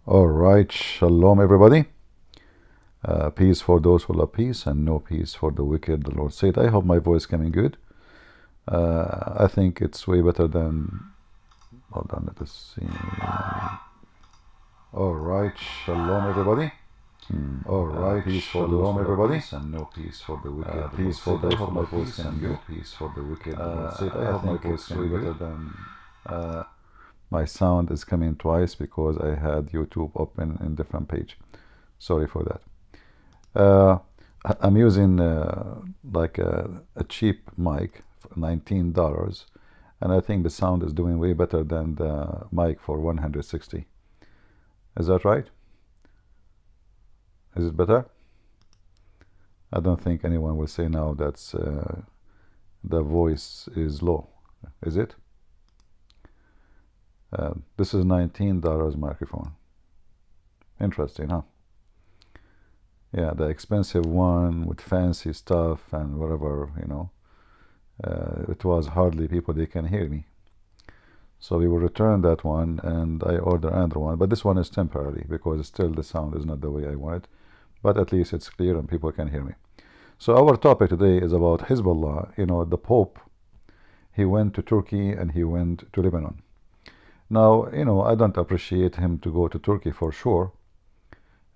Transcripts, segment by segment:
All right, shalom everybody. Peace for those who love peace and no peace for the wicked, the Lord said. I hope my voice coming good. I think it's way better than, hold on, let us see. All right, shalom everybody. All right, peace for shalom everybody, and no peace for the wicked. Peace for those who love peace and no peace for the wicked, the Lord said. I hope my voice way better than. My sound is coming twice because I had YouTube open in different page. Sorry for that. I'm using like a cheap mic for $19, and I think the sound is doing way better than the mic for 160. Is that right? Is it better? I don't think anyone will say now that's the voice is low. Is it? This is $19 microphone. Interesting, huh? Yeah, the expensive one with fancy stuff and whatever, you know. It was hardly people they can hear me. So we will return that one, and I order another one. But this one is temporary because still the sound is not the way I want it. But at least it's clear and people can hear me. So our topic today is about Hezbollah. You know, the Pope, he went to Turkey and he went to Lebanon. Now, you know, I don't appreciate him to go to Turkey for sure.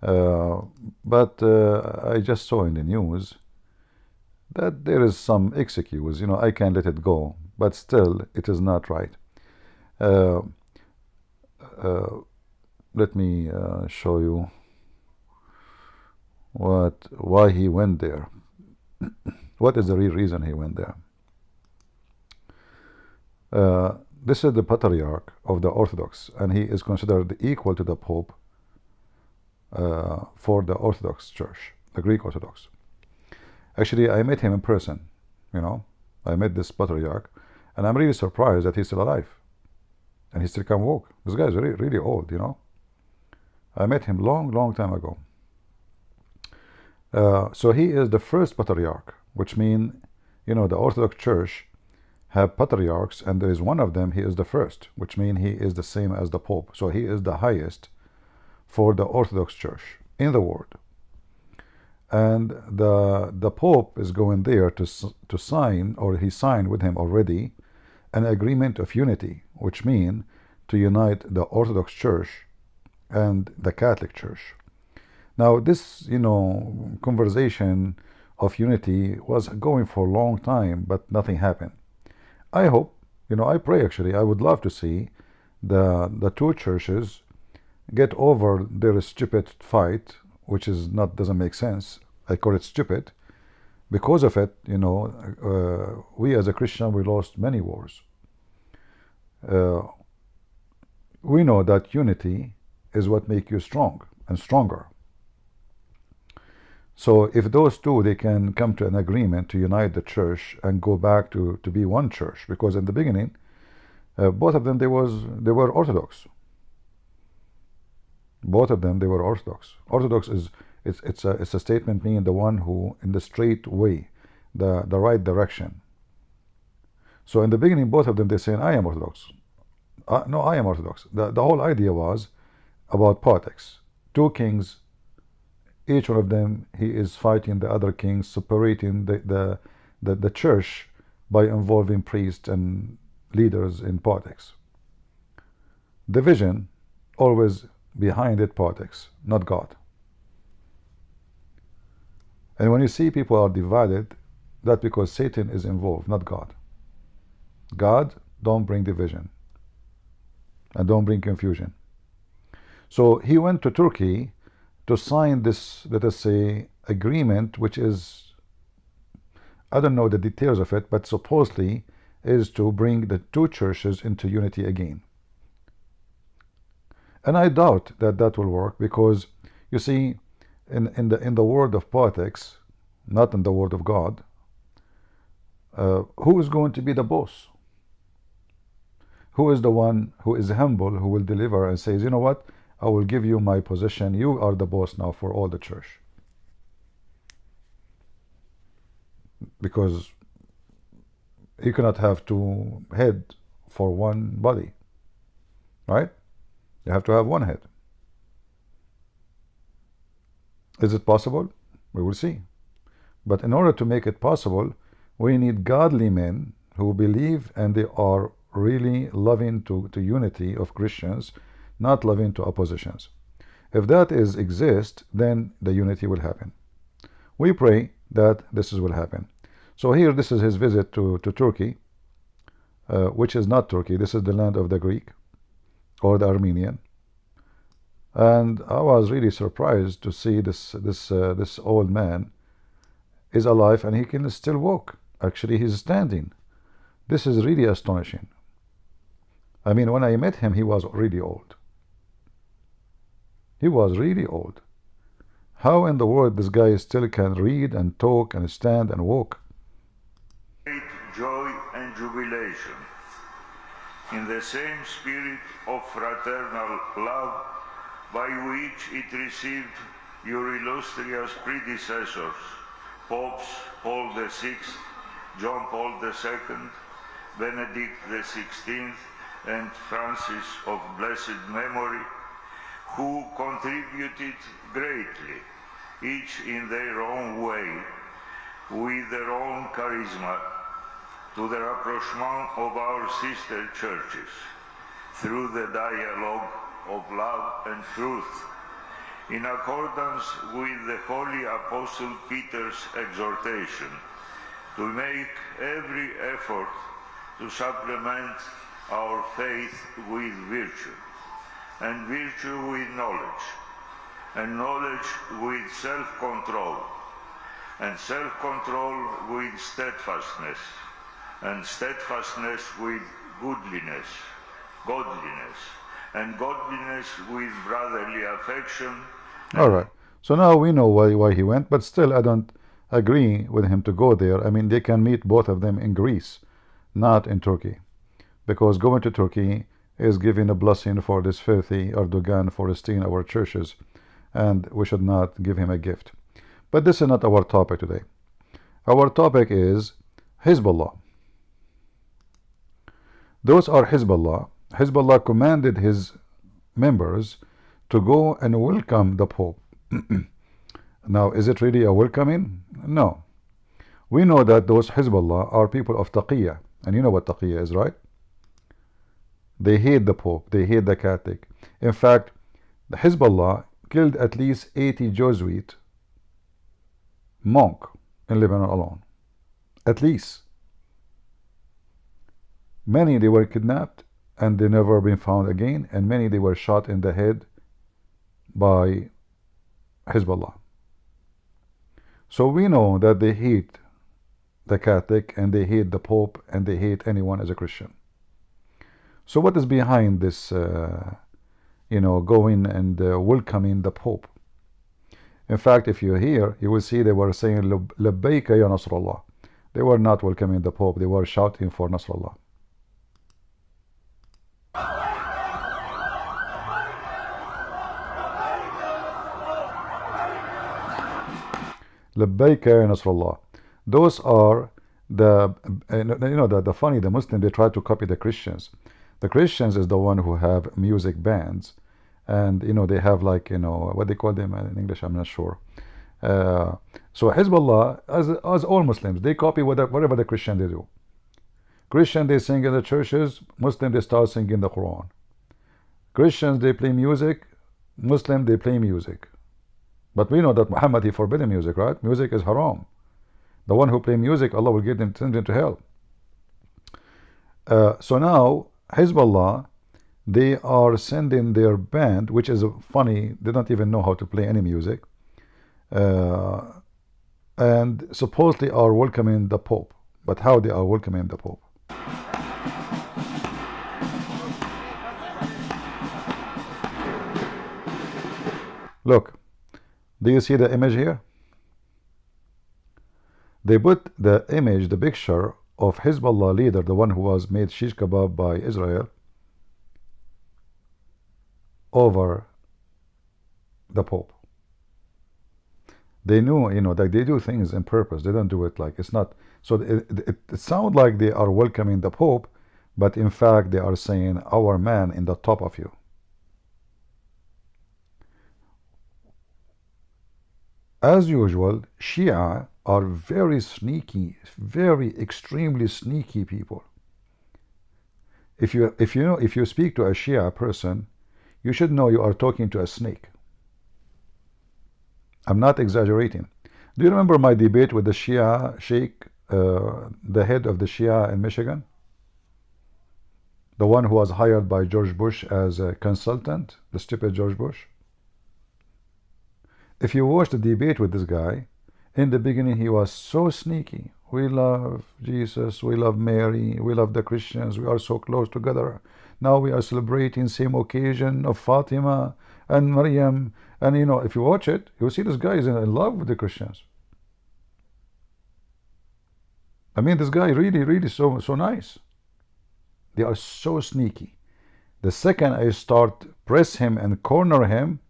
But I just saw in the news that there is some excuse. You know, I can let it go, but still it is not right. Let me show you why he went there. What is the real reason he went there? This is the Patriarch of the Orthodox, and he is considered equal to the Pope for the Orthodox Church, the Greek Orthodox. Actually, I met him in person, you know. I met this Patriarch, and I'm really surprised that he's still alive, and he still can walk. This guy is really, really old, you know. I met him long time ago. So he is the first Patriarch, which means, you know, the Orthodox Church have patriarchs, and there is one of them, he is the first, which means he is the same as the Pope. So he is the highest for the Orthodox Church in the world. And the Pope is going there to sign, or he signed with him already, an agreement of unity, which means to unite the Orthodox Church and the Catholic Church. Now this, you know, conversation of unity was going for a long time, but nothing happened. I hope, you know, I pray actually, I would love to see the two churches get over their stupid fight, which is not, doesn't make sense. I call it stupid. Because of it, you know, we as a Christian, we lost many wars. We know that unity is what makes you strong and stronger. So if those two, they can come to an agreement to unite the church and go back to be one church, because in the beginning, both of them, they were Orthodox. Both of them, they were Orthodox. Orthodox is, it's a statement meaning the one who in the straight way, the right direction. So in the beginning, both of them, they're saying, I am Orthodox. No, I am Orthodox. The whole idea was about politics. Two kings, each one of them, he is fighting the other king, separating the church by involving priests and leaders in politics. Division, always behind it, politics, not God. And when you see people are divided, that's because Satan is involved, not God. God don't bring division and don't bring confusion. So he went to Turkey to sign this, let us say, agreement, which is, I don't know the details of it, but supposedly is to bring the two churches into unity again. And I doubt that that will work, because you see, in the world of politics, not in the word of God, who is going to be the boss? Who is the one who is humble, who will deliver and says, you know what, I will give you my position, you are the boss now for all the church? Because you cannot have two heads for one body, right? You have to have one head. Is it possible? We will see. But in order to make it possible, we need godly men who believe and they are really loving to unity of Christians, not loving to oppositions. If that exists, then the unity will happen. We pray that this will happen. So here, this is his visit to Turkey, which is not Turkey. This is the land of the Greek or the Armenian. And I was really surprised to see this old man is alive and he can still walk. Actually, he's standing. This is really astonishing. I mean, when I met him, he was really old. He was really old. How in the world this guy still can read and talk and stand and walk? Great joy and jubilation, in the same spirit of fraternal love by which it received your illustrious predecessors, Popes Paul VI, John Paul II, Benedict XVI, and Francis of blessed memory, who contributed greatly, each in their own way, with their own charisma, to the rapprochement of our sister churches, through the dialogue of love and truth, in accordance with the Holy Apostle Peter's exhortation, to make every effort to supplement our faith with virtue, and virtue with knowledge, and knowledge with self-control, and self-control with steadfastness, and steadfastness with godliness, and godliness with brotherly affection. All right. So now we know why he went, but still I don't agree with him to go there. I mean, they can meet both of them in Greece, not in Turkey, because going to Turkey is giving a blessing for this filthy Erdogan for stealing our churches, and we should not give him a gift. But this is not our topic today. Our topic is Hezbollah. Those are Hezbollah. Hezbollah commanded his members to go and welcome the Pope. Now, is it really a welcoming? No. We know that those Hezbollah are people of taqiyya, and you know what taqiyya is, right? They hate the Pope, they hate the Catholic. In fact, the Hezbollah killed at least 80 Jesuit monks in Lebanon alone. At least. Many they were kidnapped and they never been found again, and many they were shot in the head by Hezbollah. So we know that they hate the Catholic and they hate the Pope and they hate anyone as a Christian. So what is behind this, going and welcoming the Pope? In fact, if you hear, you will see they were saying, Labbaika ya Nasrallah. They were not welcoming the Pope, they were shouting for Nasrallah. Labbaika ya Nasrallah. Those are the the Muslims, they try to copy the Christians. The Christians is the one who have music bands, and they have like what they call them in English, I'm not sure. So Hezbollah, as all Muslims, they copy whatever the Christian they do. Christian they sing in the churches, Muslim they start singing the Quran. Christians they play music, Muslim they play music. But we know that Muhammad he forbidden music, right? Music is haram. The one who play music, Allah will send him to hell. So now Hezbollah, they are sending their band, which is funny, they don't even know how to play any music, and supposedly are welcoming the Pope. But how they are welcoming the Pope? Look, do you see the image here? They put the image, the picture of Hezbollah leader, the one who was made shish kebab by Israel, over the Pope. They knew, that they do things in purpose. They don't do it like it's not. So it sounds like they are welcoming the Pope, but in fact they are saying, our man in the top of you. As usual, Shia are very sneaky, very extremely sneaky people. If you speak to a Shia person, you should know you are talking to a snake. I'm not exaggerating. Do you remember my debate with the Shia Sheikh, the head of the Shia in Michigan? The one who was hired by George Bush as a consultant, the stupid George Bush? If you watch the debate with this guy, in the beginning he was so sneaky. We love Jesus, we love Mary, we love the Christians, we are so close together. Now we are celebrating same occasion of Fatima and Maryam. And if you watch it, you'll see this guy is in love with the Christians. I mean, this guy really, really so nice. They are so sneaky. The second I start press him and corner him,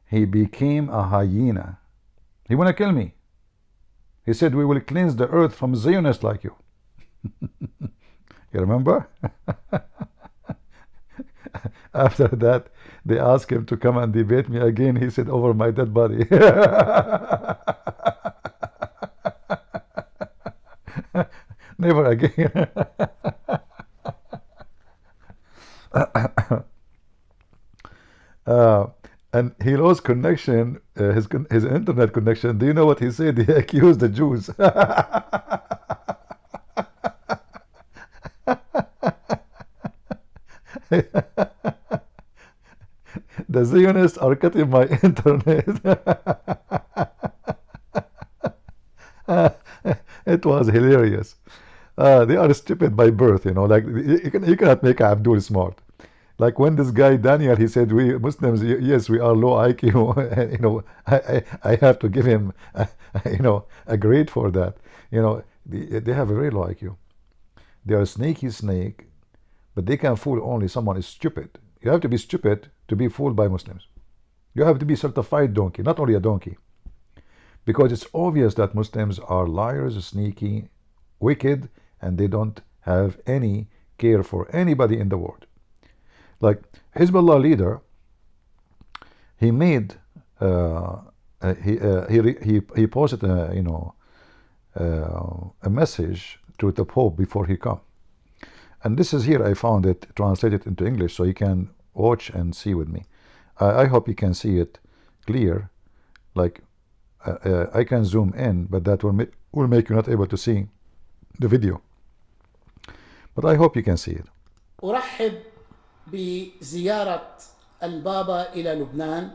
he became a hyena. He wanna kill me. He said, we will cleanse the earth from Zionists like you. You remember? After that, they asked him to come and debate me again. He said, over my dead body. Never again. And he lost connection, his internet connection. Do you know what he said? He accused the Jews. The Zionists are cutting my internet. It was hilarious. They are stupid by birth, like you cannot make Abdul smart. Like when this guy Daniel, he said, we Muslims, yes, we are low IQ. I have to give him a grade for that. They have a very low IQ. They are a sneaky snake, but they can fool only someone is stupid. You have to be stupid to be fooled by Muslims. You have to be certified donkey, not only a donkey. Because it's obvious that Muslims are liars, sneaky, wicked, and they don't have any care for anybody in the world. Like Hezbollah leader, he made he posted a message to the Pope before he come, and this is here I found it translated into English, so you can watch and see with me. I hope you can see it clear. Like I can zoom in, but that will make you not able to see the video. But I hope you can see it. أرحب بزيارة البابا إلى لبنان،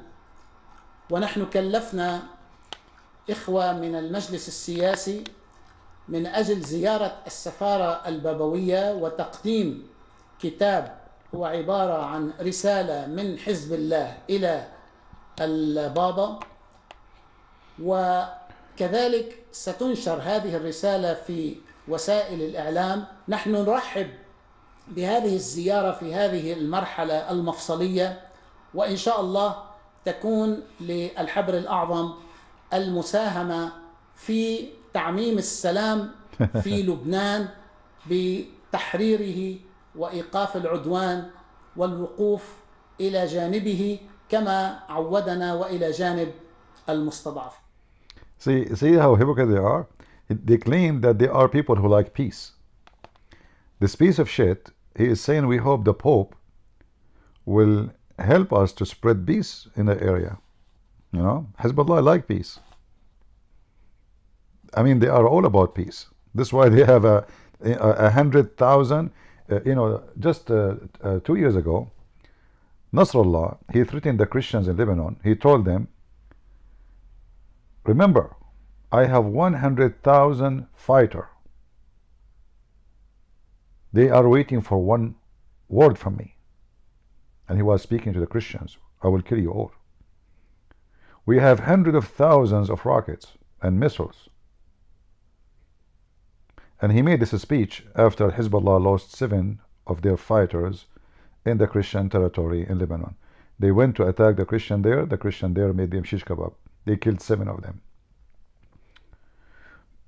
ونحن كلفنا إخوة من المجلس السياسي من أجل زيارة السفارة البابوية وتقديم كتاب هو عبارة عن رسالة من حزب الله إلى البابا، وكذلك ستنشر هذه الرسالة في وسائل الإعلام. نحن نرحب بهذه الزيارة في هذه المرحلة المفصلية، وإن شاء الله تكون للحبر الأعظم المساهمة في تعميم السلام في لبنان بتحريره وإيقاف العدوان والوقوف إلى جانبه كما عودنا وإلى جانب المستضعف. See how hypocrite they are? They claim that they are people who like peace. This piece of shit, he is saying we hope the Pope will help us to spread peace in the area. Hezbollah like peace. I mean, they are all about peace. This is why they have 100,000. Just 2 years ago, Nasrallah, he threatened the Christians in Lebanon. He told them, remember, I have 100,000 fighters. They are waiting for one word from me. And he was speaking to the Christians. I will kill you all. We have hundreds of thousands of rockets and missiles. And he made this speech after Hezbollah lost 7 of their fighters in the Christian territory in Lebanon. They went to attack the Christian there. The Christian there made them shish kebab. They killed 7 of them.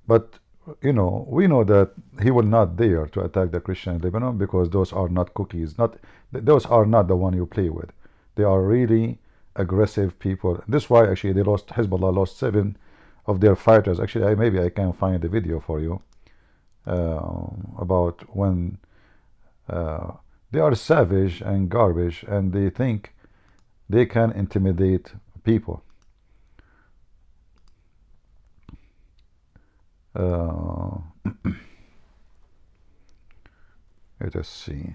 But we know that he will not dare to attack the Christian in Lebanon, because those are not cookies. Those are not the one you play with. They are really aggressive people. This is why actually they lost, Hezbollah lost 7 of their fighters. Actually, maybe I can find the video for you about when they are savage and garbage, and they think they can intimidate people. Let us see.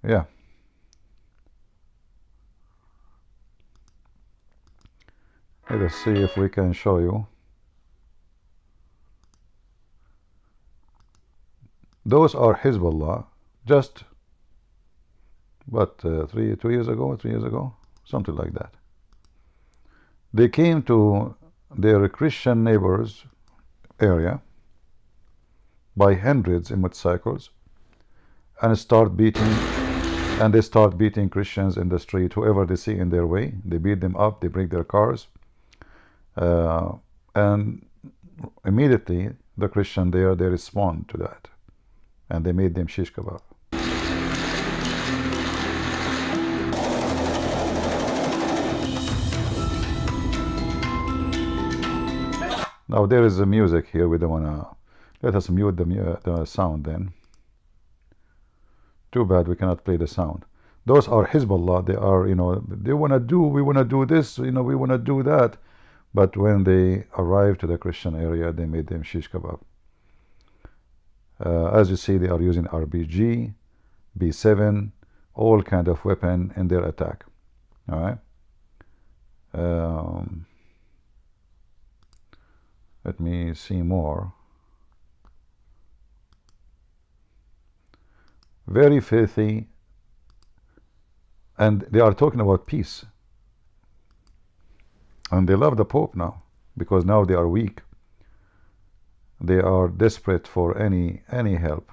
Yeah. Let us see if we can show you. Those are Hezbollah, just what 3 years ago, something like that. They came to their Christian neighbors area by hundreds in motorcycles and they start beating Christians in the street. Whoever they see in their way, they beat them up, they break their cars, and immediately the Christian there, they respond to that, and they made them shish kebab. Now there is the music here. We don't wanna, let us mute the sound then. Too bad we cannot play the sound. Those are Hezbollah. They are, you know, we wanna do this, you know, we wanna do that. But when they arrived to the Christian area, they made them shish kebab. As you see, they are using RPG, B7, all kind of weapon in their attack. All right. Let me see more. Very filthy, and they are talking about peace. And they love the Pope now, because now they are weak. They are desperate for any help.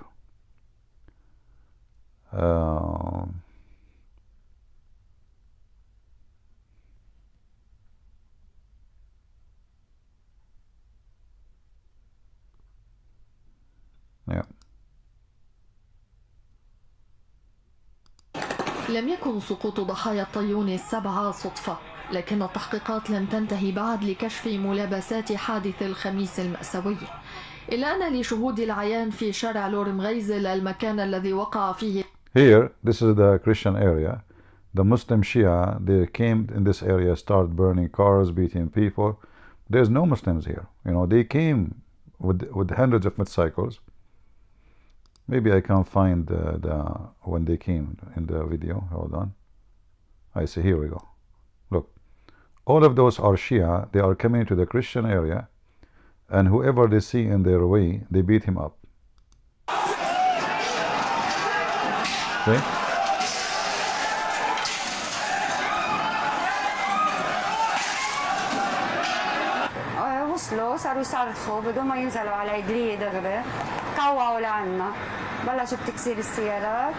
Yeah. لم يكن سقوط ضحايا الطيون السبعة صدفة، لكن التحقيقات لم تنتهي بعد لكشف ملابسات حادث الخميس المأساوي، إلا أن لشهود العيان في شارع لورم غيزل المكان الذي وقع فيه. Here, this is the Christian area. The Muslim Shia, they came in this area, start burning cars, beating people. There's no Muslims here. You know, they came with hundreds of motorcycles. Maybe I can find when they came in the video. Hold on. I see, here we go. Look, all of those are Shia. They are coming to the Christian area, and whoever they see in their way, they beat him up. See? وصلوا صاروا يصرخوا بدون ما ينزلوا على عدلية دغري كوعوا لعنا بلشوا بتكسير السيارات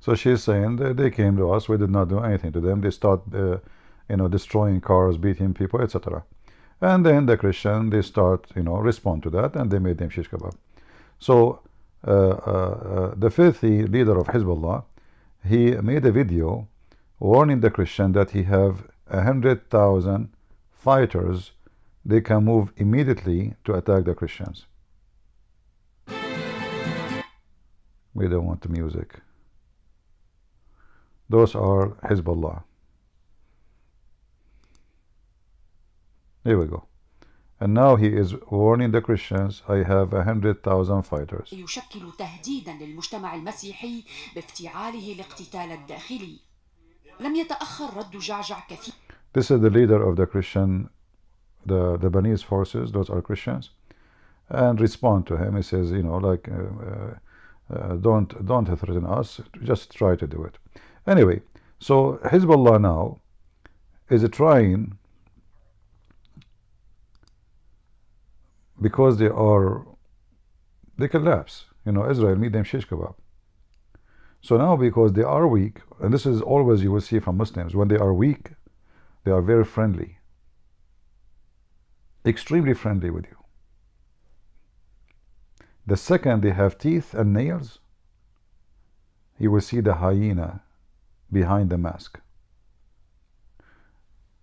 So she's saying that they came to us, we did not do anything to them. They start destroying cars, beating people, etc. And then the Christian, they start respond to that, and they made them shish kebab. So the filthy leader of Hezbollah, he made a video warning the Christian that he have 100,000 fighters. They can move immediately to attack the Christians. We don't want the music. Those are Hezbollah. Here we go. And now he is warning the Christians, I have 100,000 fighters. يشكل تهديدا للمجتمع المسيحي بافتعاله الاقتتال الداخلي. لم يتأخر رد جعجع كثير. This is the leader of the Christian, the Lebanese forces, those are Christians, and respond to him. He says, don't threaten us, just try to do it. Anyway, so Hezbollah now is trying, because they collapse. Israel made them shish kebab. So now, because they are weak, and this is always you will see from Muslims, when they are weak, they are very friendly, extremely friendly with you. The second they have teeth and nails, you will see the hyena behind the mask.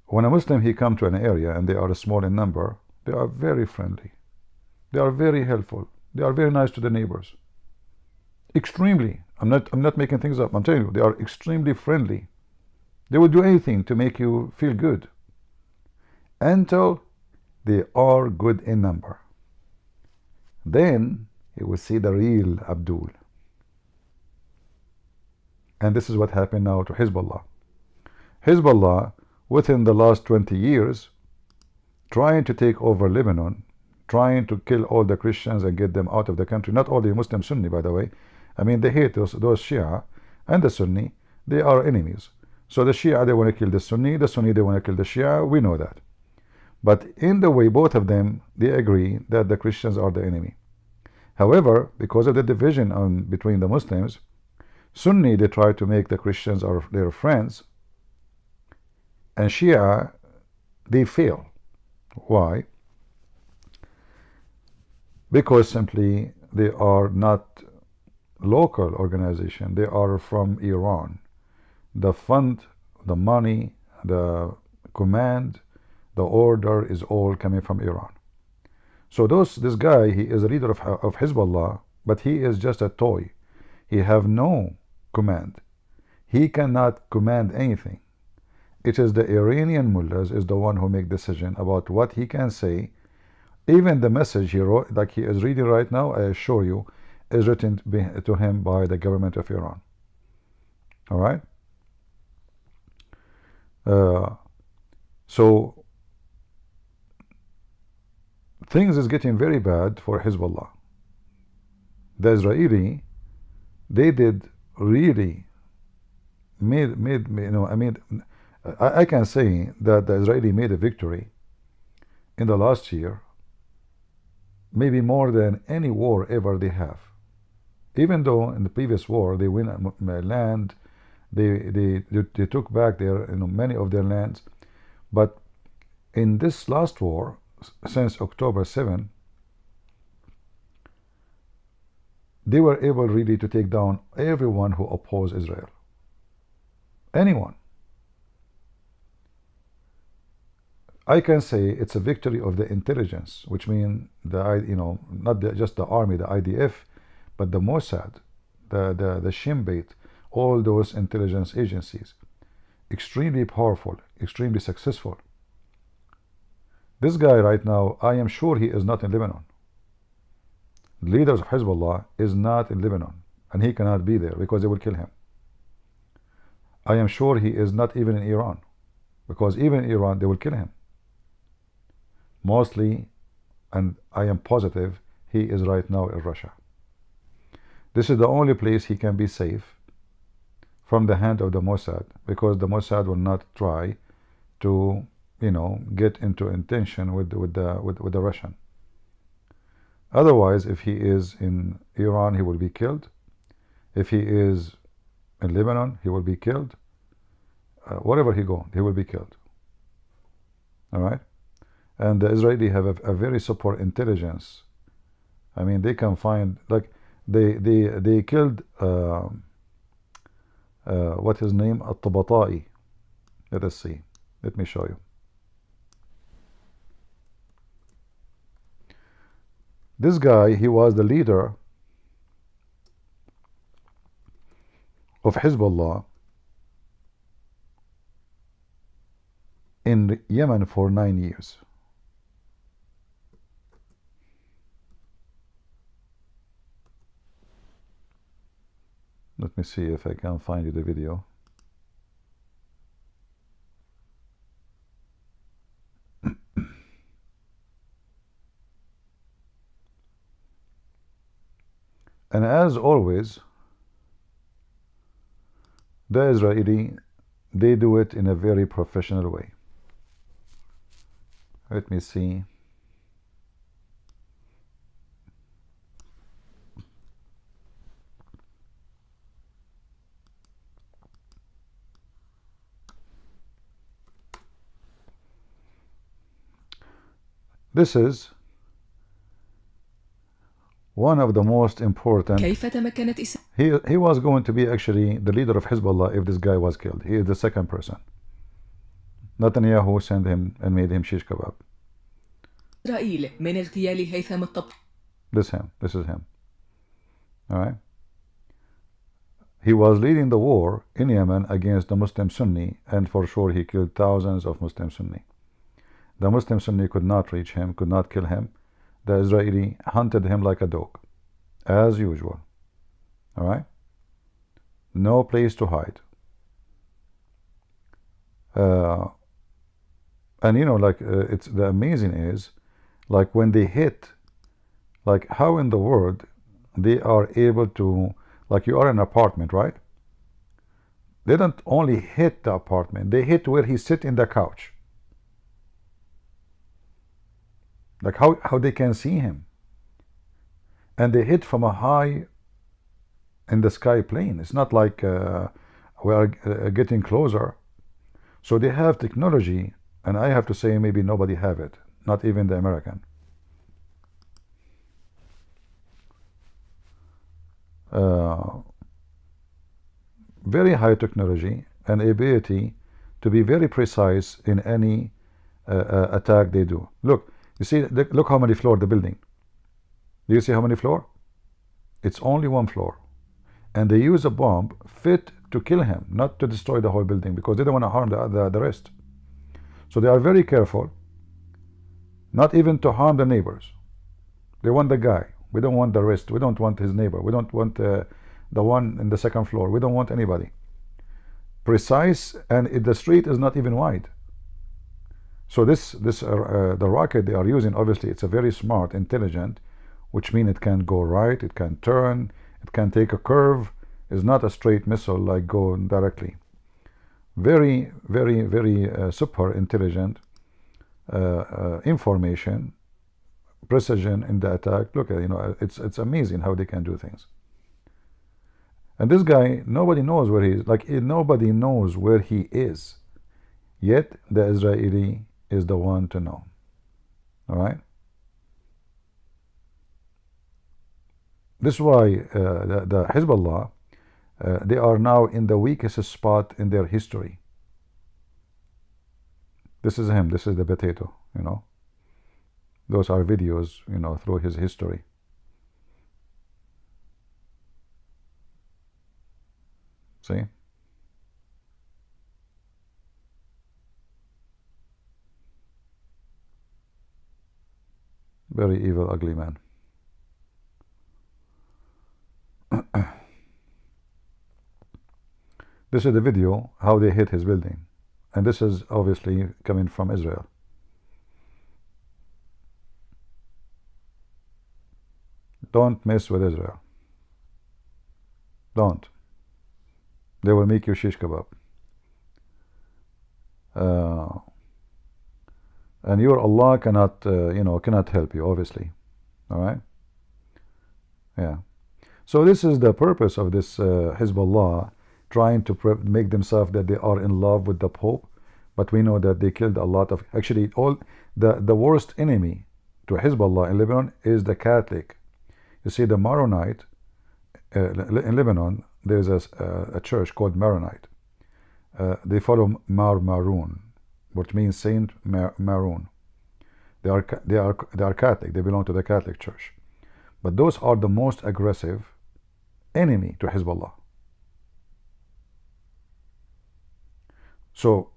When a Muslim he come to an area and they are small in number, they are very friendly. They are very helpful. They are very nice to the neighbors. Extremely. I'm not making things up. I'm telling you, they are extremely friendly. They will do anything to make you feel good until they are good in number. Then you will see the real Abdul. And this is what happened now to Hezbollah. Hezbollah, within the last 20 years, trying to take over Lebanon, trying to kill all the Christians and get them out of the country. Not all the Muslim Sunni, by the way. I mean, they hate those Shia and the Sunni. They are enemies. So the Shia, they want to kill the Sunni they want to kill the Shia. We know that. But in the way, both of them, they agree that the Christians are the enemy. However, because of the division between the Muslims, Sunni, they try to make the Christians their friends, and Shia, they fail. Why? Because simply they are not local organization. They are from Iran. The fund, the money, the command, the order is all coming from Iran. So this guy, he is a leader of Hezbollah, but he is just a toy. He have no command. He cannot command anything. It is the Iranian mullahs is the one who make decision about what he can say. Even the message he wrote, like he is reading right now, I assure you, is written to him by the government of Iran. All right? So things is getting very bad for Hezbollah. The Israeli, they did really I can say that the Israeli made a victory in the last year, maybe more than any war ever they have. Even though in the previous war they win land, they took back many of their lands, but in this last war, since October 7, they were able really to take down everyone who opposed Israel. Anyone. I can say it's a victory of the intelligence, which means not just the army, the IDF, but the Mossad, the Shin Bet, all those intelligence agencies, extremely powerful, extremely successful. This guy right now, I am sure he is not in Lebanon. The leaders of Hezbollah is not in Lebanon, and he cannot be there because they will kill him. I am sure he is not even in Iran, because even in Iran they will kill him. Mostly, and I am positive, he is right now in Russia. This is the only place he can be safe from the hand of the Mossad, because the Mossad will not try to, get into intention with the Russian. Otherwise, if he is in Iran, he will be killed. If he is in Lebanon, he will be killed. Wherever he goes, he will be killed. All right? And the Israeli have a very support intelligence. I mean, they can find, like, they killed what his name, At-Tabata'i. Let us see. Let me show you. This guy, he was the leader of Hezbollah in Yemen for 9 years. Let me see if I can find you the video. And as always, the Israeli, they do it in a very professional way. Let me see. This is one of the most important. كيف تمكنت إسرائيل؟ He was going to be actually the leader of Hezbollah if this guy was killed. He is the second person. Netanyahu sent him and made him shish kebab. من اغتيال هيثم الطب. This is him. All right. He was leading the war in Yemen against the Muslim Sunni, and for sure he killed thousands of Muslim Sunni. The Muslim Sunni could not reach him, could not kill him. The Israeli hunted him like a dog, as usual. All right. No place to hide. And you know, like it's the amazing is, like when they hit, like how in the world they are able to, like you are in an apartment, right? They don't only hit the apartment, they hit where he sit in the couch. Like how they can see him. And they hit from a high in the sky plane. It's not like we are getting closer. So they have technology, and I have to say maybe nobody have it, not even the American. Very high technology and ability to be very precise in any attack they do. Look, you see, look how many floors the building. Do you see how many floors? It's only one floor. And they use a bomb fit to kill him, not to destroy the whole building, because they don't want to harm the rest. So they are very careful, not even to harm the neighbors. They want the guy. We don't want the rest. We don't want his neighbor. We don't want the one in the second floor. We don't want anybody. Precise, and the street is not even wide. So the rocket they are using, obviously it's a very smart, intelligent, which means it can go right, it can turn, it can take a curve. It's not a straight missile like go directly. Very, very, very super intelligent information, precision in the attack. Look at, you know, it's amazing how they can do things. And this guy, nobody knows where he is. Like nobody knows where he is. Yet the Israeli is the one to know. All right. This is why the Hezbollah, they are now in the weakest spot in their history. This is him. This is the potato. You know. Those are videos. You know, through his history. See. Very evil, ugly man. This is the video how they hit his building, and this is obviously coming from Israel. Don't mess with Israel. Don't. They will make you shish kebab. And your Allah cannot, you know, cannot help you, obviously. All right. Yeah. So this is the purpose of this Hezbollah, trying to make themselves that they are in love with the Pope, but we know that they killed a lot of, actually all the worst enemy to Hezbollah in Lebanon is the Catholic. You see, the Maronite in Lebanon, there's a church called Maronite. They follow Maroon, which means Saint Maroon. They are Catholic. They belong to the Catholic Church, but those are the most aggressive enemy to Hezbollah. So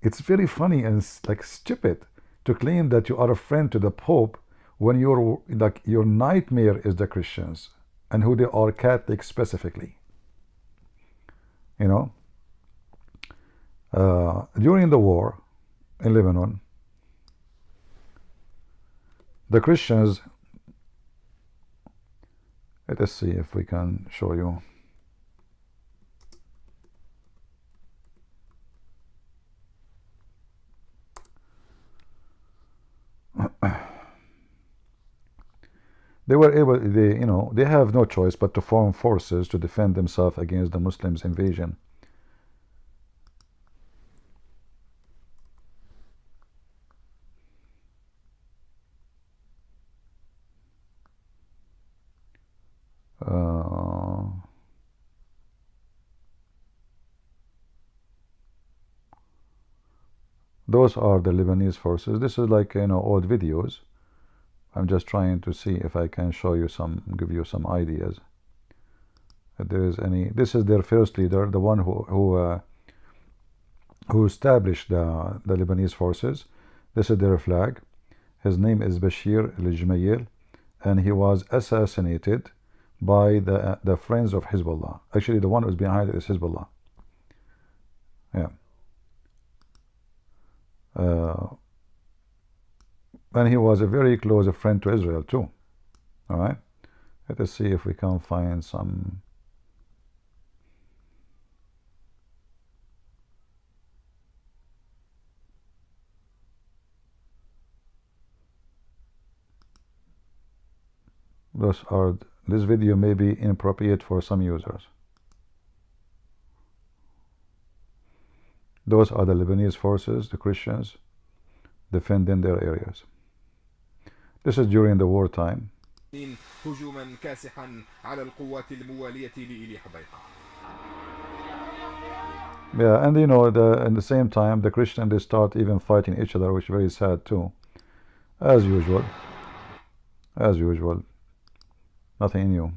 it's very funny and like stupid to claim that you are a friend to the Pope when your nightmare is the Christians and who they are, Catholic specifically. You know, during the war in Lebanon, the Christians, let us see if we can show you. They were able, they have no choice but to form forces to defend themselves against the Muslims' invasion. those are the Lebanese forces. This is like, old videos. I'm just trying to see if I can show you give you some ideas. If there is any. This is their first leader, the one who established the Lebanese forces. This is their flag. His name is Bashir al-Jumayl, and he was assassinated by the friends of Hezbollah. Actually, the one who's behind it is Hezbollah. Yeah. And he was a very close friend to Israel too. All right. Let us see if we can find some. This video may be inappropriate for some users. Those are the Lebanese forces, the Christians, defending their areas. This is during the wartime. هجوما كاسحا على القوات الموالية لإلي حديقة. Yeah, and in the same time, the Christians, they start even fighting each other, which is very sad too. As usual. As usual. Nothing new.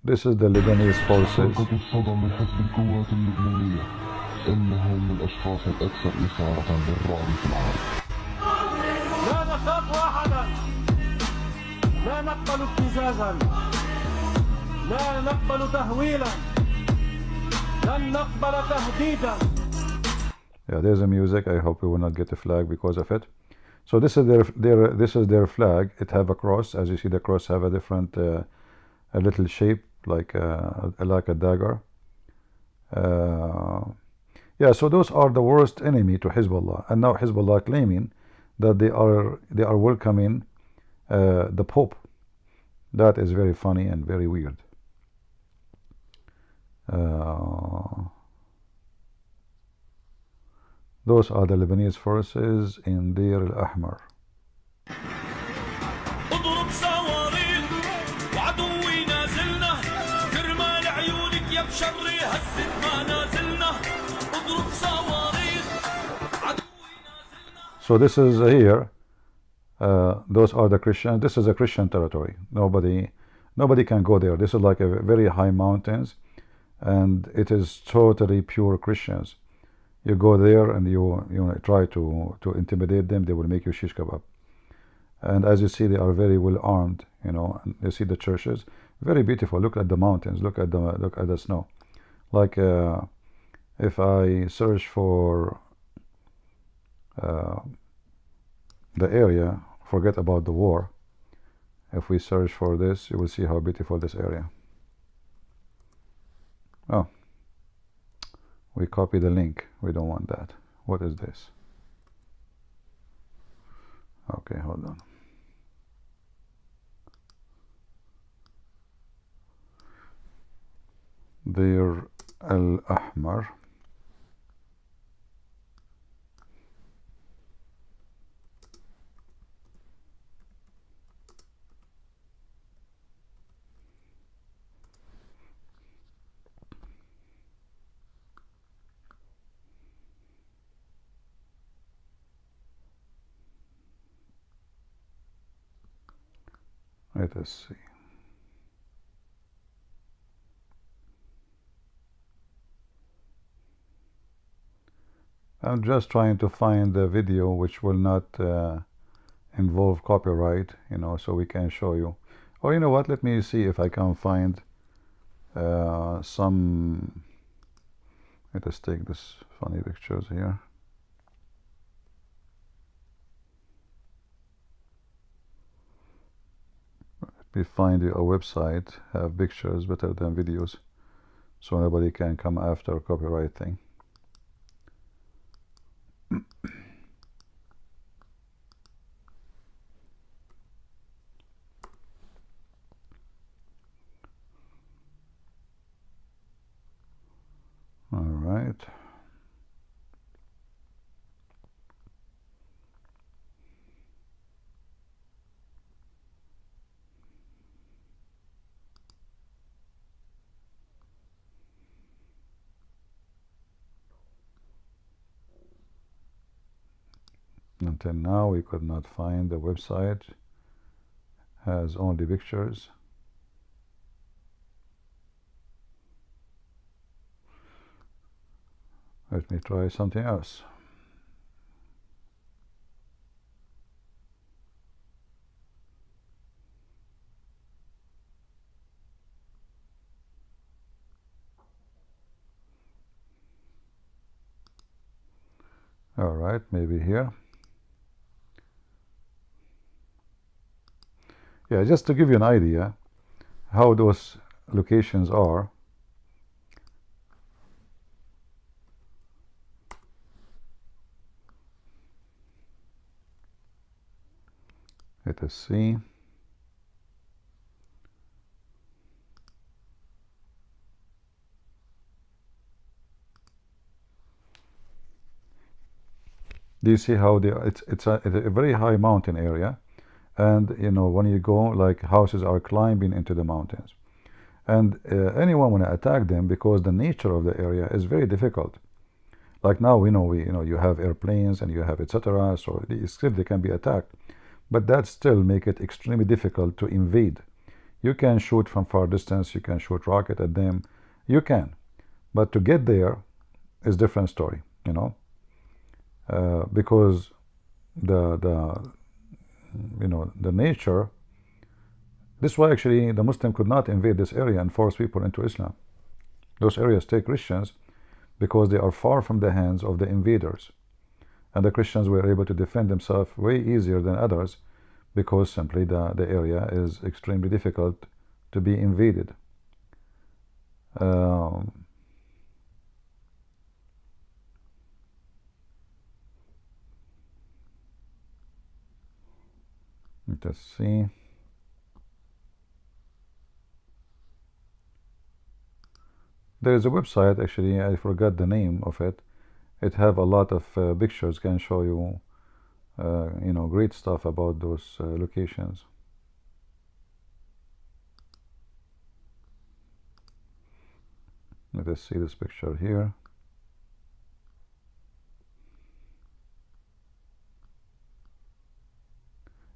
This is the Lebanese forces. إنهم من الأشخاص الأكثر إثارة للرعب في العالم. لا نخاف أحدا، لا نقبل ابتزازا، لا نقبل تهويلا، لن نقبل تهديدا. Yeah, there's the music. I hope we will not get a flag because of it. So this is their flag. It have a cross. As you see, the cross have a different a little shape like a dagger. Yeah, so those are the worst enemy to Hezbollah, and now Hezbollah claiming that they are welcoming the Pope. That is very funny and very weird. Those are the Lebanese forces in Deir al-Ahmar. So this is here. Those are the Christians. This is a Christian territory. Nobody can go there. This is like a very high mountains, and it is totally pure Christians. You go there and you try to intimidate them. They will make you shish kebab. And as you see, they are very well armed. And you see the churches, very beautiful. Look at the mountains. Look at the snow. Like if I search for the area, forget about the war. If we search for this, you will see how beautiful this area. Oh, we copy the link. We don't want that. What is this? Okay, hold on. Deir al-Ahmar. Let us see. I'm just trying to find the video which will not involve copyright, so we can show you. Or you know what? Let me see if I can find some. Let us take this funny pictures here. We find a website have pictures better than videos, so nobody can come after a copyright thing. All right. Until now we could not find the website. Has only pictures. Let me try something else. All right, maybe here. Yeah, just to give you an idea how those locations are. Let us see. Do you see how it's a very high mountain area, and you know, when you go, like, houses are climbing into the mountains, and anyone want to attack them, because the nature of the area is very difficult. Like now we know you have airplanes and you have etc. So they can be attacked, but that still make it extremely difficult to invade. You can shoot from far distance, you can shoot rocket at them, you can, but to get there is different story, you know. Because the nature. This is why actually the Muslim could not invade this area and force people into Islam. Those areas take Christians because they are far from the hands of the invaders, and the Christians were able to defend themselves way easier than others, because simply the area is extremely difficult to be invaded. Let's see. There is a website, actually I forgot the name of it. It have a lot of pictures, can show you great stuff about those locations. Let us see this picture here.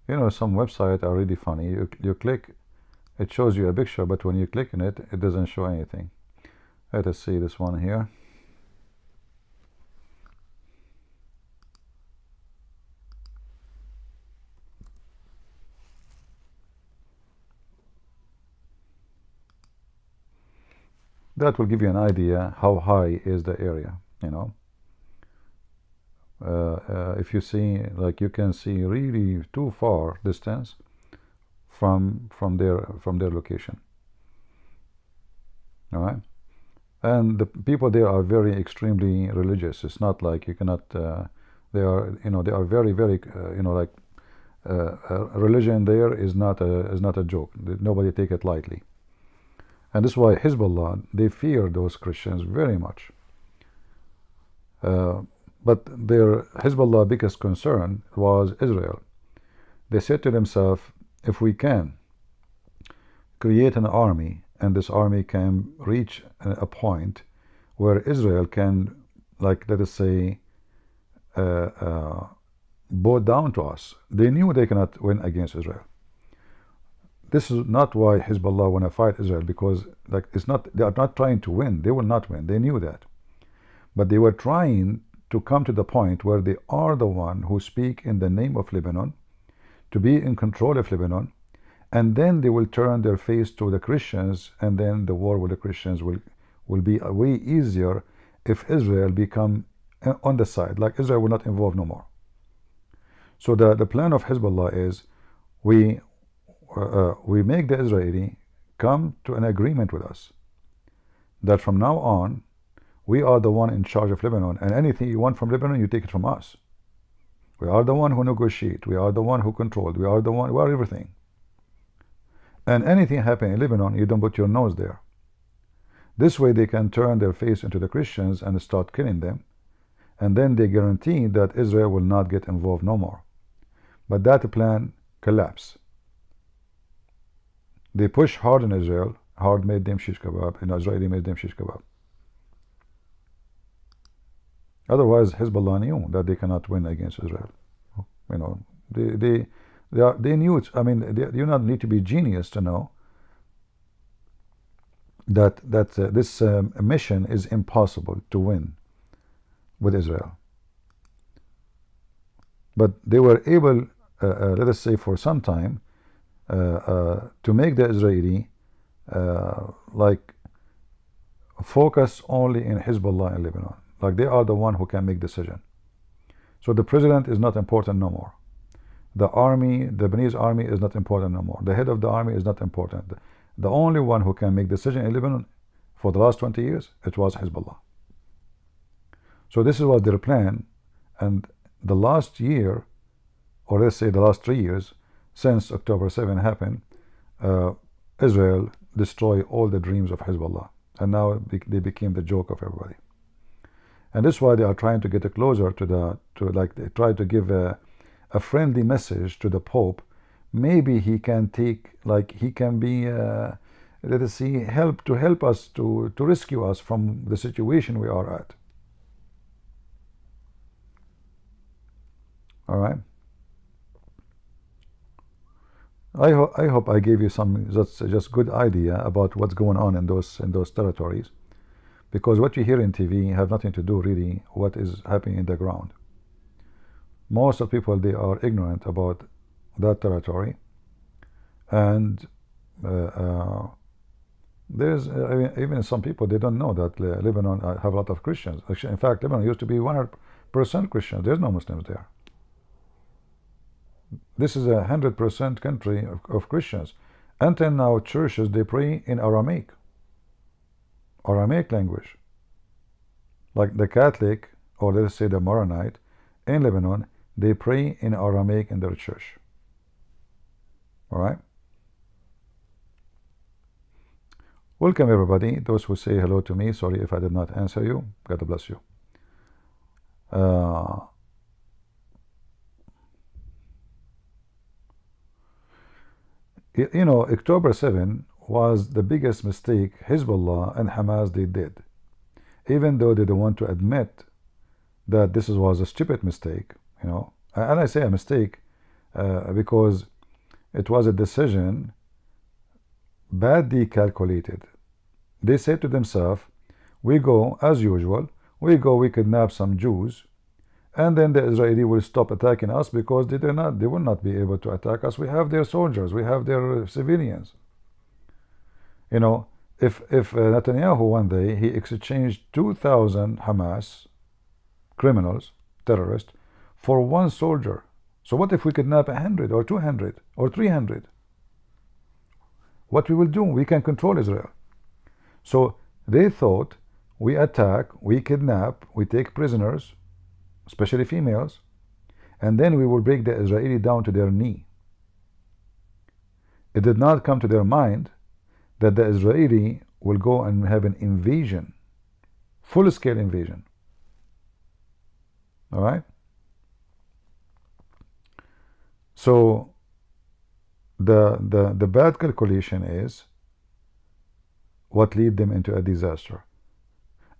You know, some websites are really funny. You click, it shows you a picture, but when you click on it, it doesn't show anything. Let us see this one here. That will give you an idea how high is the area, you know. If you see, like, you can see really too far distance from their location. All right, and the people there are very extremely religious. It's not like you cannot. They are very religion there is not a joke. Nobody take it lightly, and this is why Hezbollah, they fear those Christians very much. But their Hezbollah biggest concern was Israel. They said to themselves, if we can create an army, and this army can reach a point where Israel can, like, let us say, bow down to us. They knew they cannot win against Israel. This is not why Hezbollah want to fight Israel, because, like, they are not trying to win. They will not win. They knew that. But they were trying to come to the point where they are the one who speak in the name of Lebanon, to be in control of Lebanon, and then they will turn their face to the Christians, and then the war with the Christians will be way easier if Israel become on the side, like Israel will not involve no more. So the plan of Hezbollah is we make the Israeli come to an agreement with us that from now on we are the one in charge of Lebanon, and anything you want from Lebanon, you take it from us. We are the one who negotiate. We are the one who control. We are everything. And anything happen in Lebanon, you don't put your nose there. This way they can turn their face into the Christians and start killing them, and then they guarantee that Israel will not get involved no more. But that plan collapsed. They push hard in Israel. Hard made them shish kebab, and Israeli made them shish kebab. Otherwise, Hezbollah knew that they cannot win against Israel. You know, they knew it. I mean, you not need to be genius to know that this mission is impossible to win with Israel. But they were able, let us say, for some time, to make the Israeli like focus only in Hezbollah in Lebanon. Like they are the one who can make decision. So the president is not important no more. The army, the Lebanese army is not important no more. The head of the army is not important. The only one who can make decision in Lebanon for the last 20 years, it was Hezbollah. So this was their plan, and the last year, or let's say the last 3 years, since October 7 happened, Israel destroyed all the dreams of Hezbollah, and now they became the joke of everybody. And this is why they are trying to get closer to they try to give a friendly message to the Pope. Maybe he can take, like he can be, let us see, help us to rescue us from the situation we are at. All right. I hope I gave you some just good idea about what's going on in those territories, because what you hear in TV have nothing to do really what is happening in the ground. Most of people, they are ignorant about that territory, and there's even some people, they don't know that Lebanon have a lot of Christians. Actually, in fact, Lebanon used to be 100% Christian. There's no Muslims there. This is 100% country of Christians. Until now, churches, they pray in Aramaic language. Like the Catholic, or let's say the Maronite in Lebanon, they pray in Aramaic in their church. All right. Welcome everybody. Those who say hello to me, sorry if I did not answer you. God bless you. You know, October 7 was the biggest mistake Hezbollah and Hamas they did. Even though they don't want to admit that this was a stupid mistake, you know. And I say a mistake because it was a decision badly calculated. They said to themselves, we go as usual, we kidnap some Jews, and then the Israeli will stop attacking us because they will not be able to attack us. We have their soldiers, we have their civilians. You know, if Netanyahu one day he exchanged 2,000 Hamas criminals, terrorists, for one soldier. So what if we kidnap 100 or 200 or 300? What we will do? We can control Israel. So they thought, we attack, we kidnap, we take prisoners, especially females, and then we will break the Israeli down to their knee. It did not come to their mind that the Israeli will go and have an invasion, full-scale invasion. All right? So the bad calculation is what lead them into a disaster.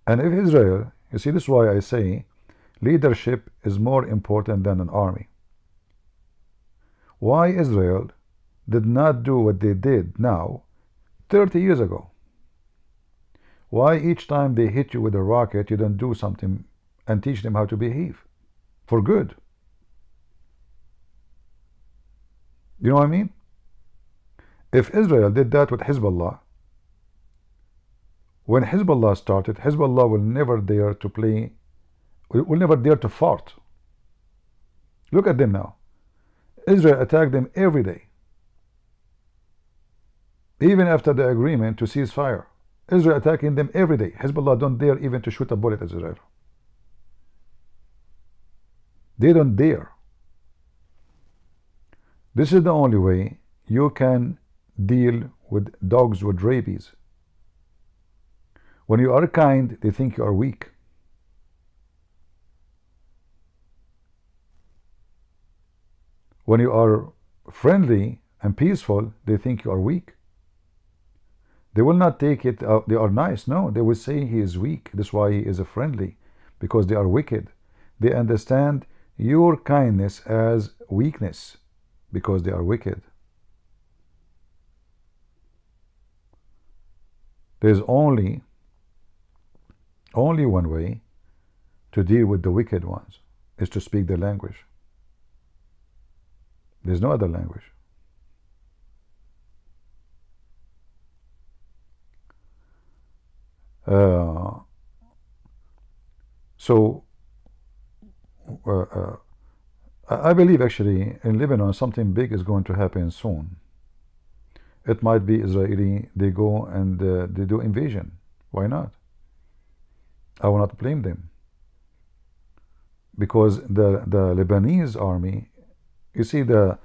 And if Israel, you see, this is why I say leadership is more important than an army. Why Israel did not do what they did now 30 years ago? Why each time they hit you with a rocket, you don't do something and teach them how to behave for good? You know what I mean? If Israel did that with Hezbollah, when Hezbollah started, Hezbollah will never dare to play, will never dare to fart. Look at them now. Israel attacked them every day. Even after the agreement to cease fire, Israel attacking them every day. Hezbollah don't dare even to shoot a bullet at Israel. They don't dare. This is the only way you can deal with dogs with rabies. When you are kind, they think you are weak. When you are friendly and peaceful, they think you are weak. They will not take it, they are nice. No, they will say he is weak. That's why he is a friendly, because they are wicked. They understand your kindness as weakness because they are wicked. There's only one way to deal with the wicked ones, is to speak their language. There's no other language. So I believe actually in Lebanon something big is going to happen soon. It might be Israeli, they go and they do invasion. Why not? I will not blame them. Because the Lebanese army, you see, the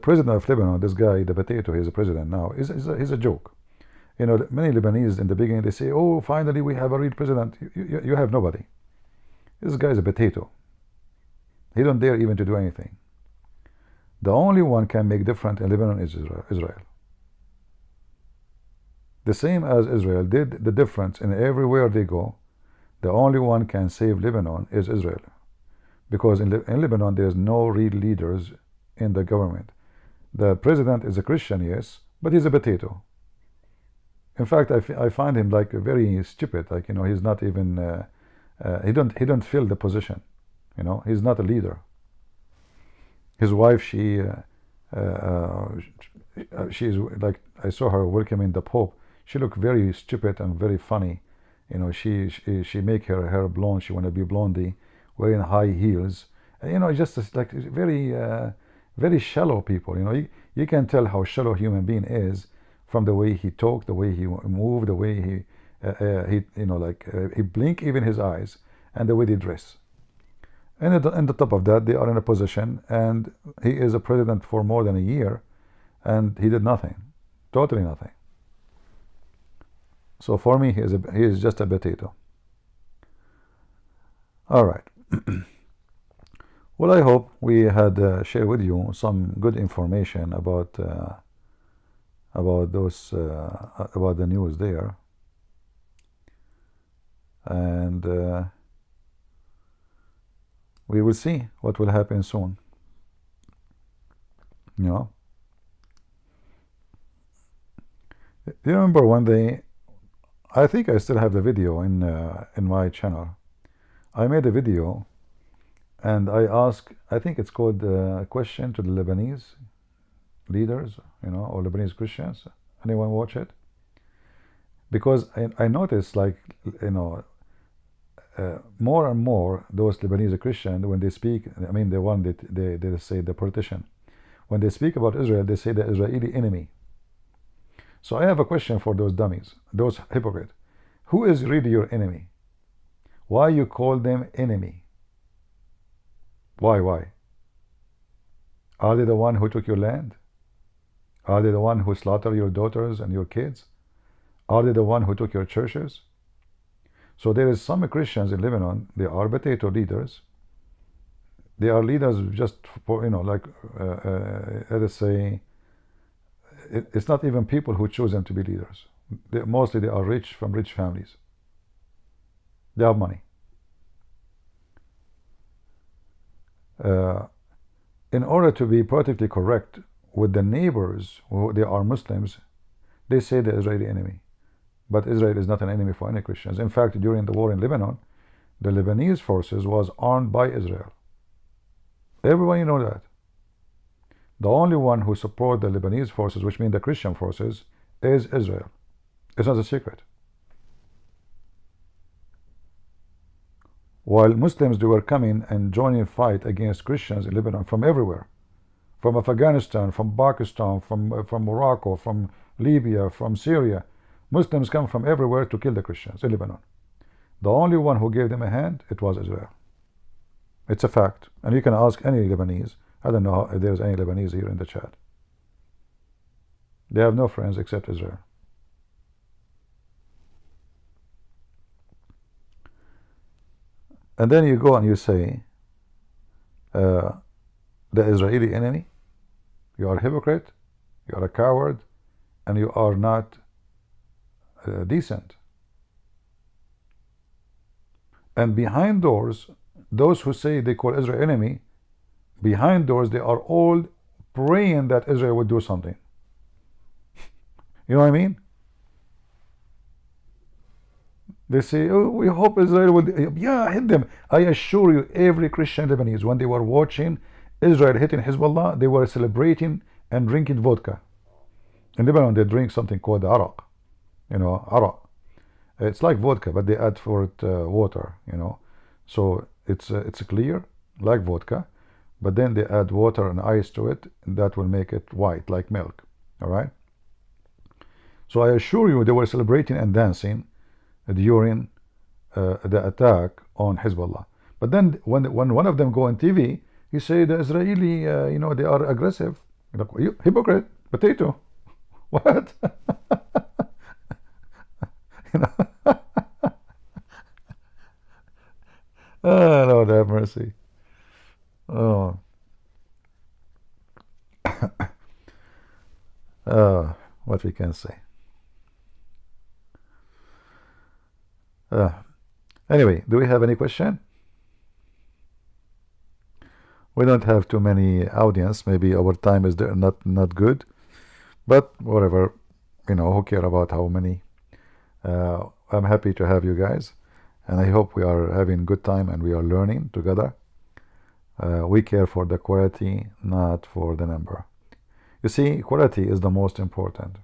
president of Lebanon, this guy, the potato, he's a president now, he's a joke. You know, many Lebanese in the beginning, they say, oh, finally we have a real president. You have nobody. This guy is a potato. He don't dare even to do anything. The only one can make difference in Lebanon is Israel. The same as Israel did the difference in everywhere they go, the only one can save Lebanon is Israel. Because in Lebanon there is no real leaders in the government. The president is a Christian, yes, but he's a potato. In fact, I find him like very stupid. Like, you know, he's not even he don't fill the position. You know, he's not a leader. His wife, she's like, I saw her welcoming the Pope. She looked very stupid and very funny. You know, she make her hair blonde. She want to be blondie, wearing high heels. And, you know, just like very very shallow people. You know, you can tell how shallow a human being is from the way he talked, the way he moved, the way he you know, like he blink even his eyes, and the way they dress. And on the top of that, they are in a position, and he is a president for more than a year, and he did nothing, totally nothing. So for me, he is just a potato. All right. Well, I hope we had shared with you some good information about those about the news there, and we will see what will happen soon. You know, do you remember one day? I think I still have the video in my channel. I made a video, and I asked, I think it's called question to the Lebanese leaders, you know, or Lebanese Christians. Anyone watch it? Because I noticed, like, you know, more and more those Lebanese Christians, when they speak, I mean the one that they say, the politician, when they speak about Israel, they say the Israeli enemy. So I have a question for those dummies, those hypocrites. Who is really your enemy? Why you call them enemy? Why? Are they the one who took your land? Are they the one who slaughtered your daughters and your kids? Are they the one who took your churches? So there is some Christians in Lebanon, they are potato leaders. They are leaders just for, you know, like, let us say, it's not even people who choose them to be leaders. Mostly they are rich, from rich families. They have money. In order to be politically correct with the neighbors, who they are Muslims, they say the Israeli enemy. But Israel is not an enemy for any Christians. In fact, during the war in Lebanon, the Lebanese forces was armed by Israel. Everyone, you know that. The only one who support the Lebanese forces, which mean the Christian forces, is Israel. It's not a secret. While Muslims, they were coming and joining fight against Christians in Lebanon from everywhere, from Afghanistan, from Pakistan, from Morocco, from Libya, from Syria. Muslims come from everywhere to kill the Christians in Lebanon. The only one who gave them a hand, it was Israel. It's a fact. And you can ask any Lebanese. I don't know if there's any Lebanese here in the chat. They have no friends except Israel. And then you go and you say, the Israeli enemy, you are a hypocrite, you are a coward, and you are not decent. And behind doors, those who say they call Israel enemy, behind doors, they are all praying that Israel would do something. You know what I mean? They say, oh, we hope Israel will, yeah, hit them. I assure you, every Christian Lebanese, when they were watching Israel hitting Hezbollah, they were celebrating and drinking vodka. In Lebanon, they drink something called arak. You know, arak. It's like vodka, but they add for it water, you know. So it's clear, like vodka, but then they add water and ice to it, and that will make it white, like milk. All right? So I assure you, they were celebrating and dancing during the attack on Hezbollah. But then when one of them go on TV, he say the Israeli, you know, they are aggressive. You hypocrite, potato. What? You know? Oh, Lord have mercy. Oh. What we can say. Anyway, do we have any question? We don't have too many audience. Maybe our time is not good, but whatever. You know, who care about how many? I'm happy to have you guys, and I hope we are having good time and we are learning together. We care for the quality, not for the number. You see, quality is the most important.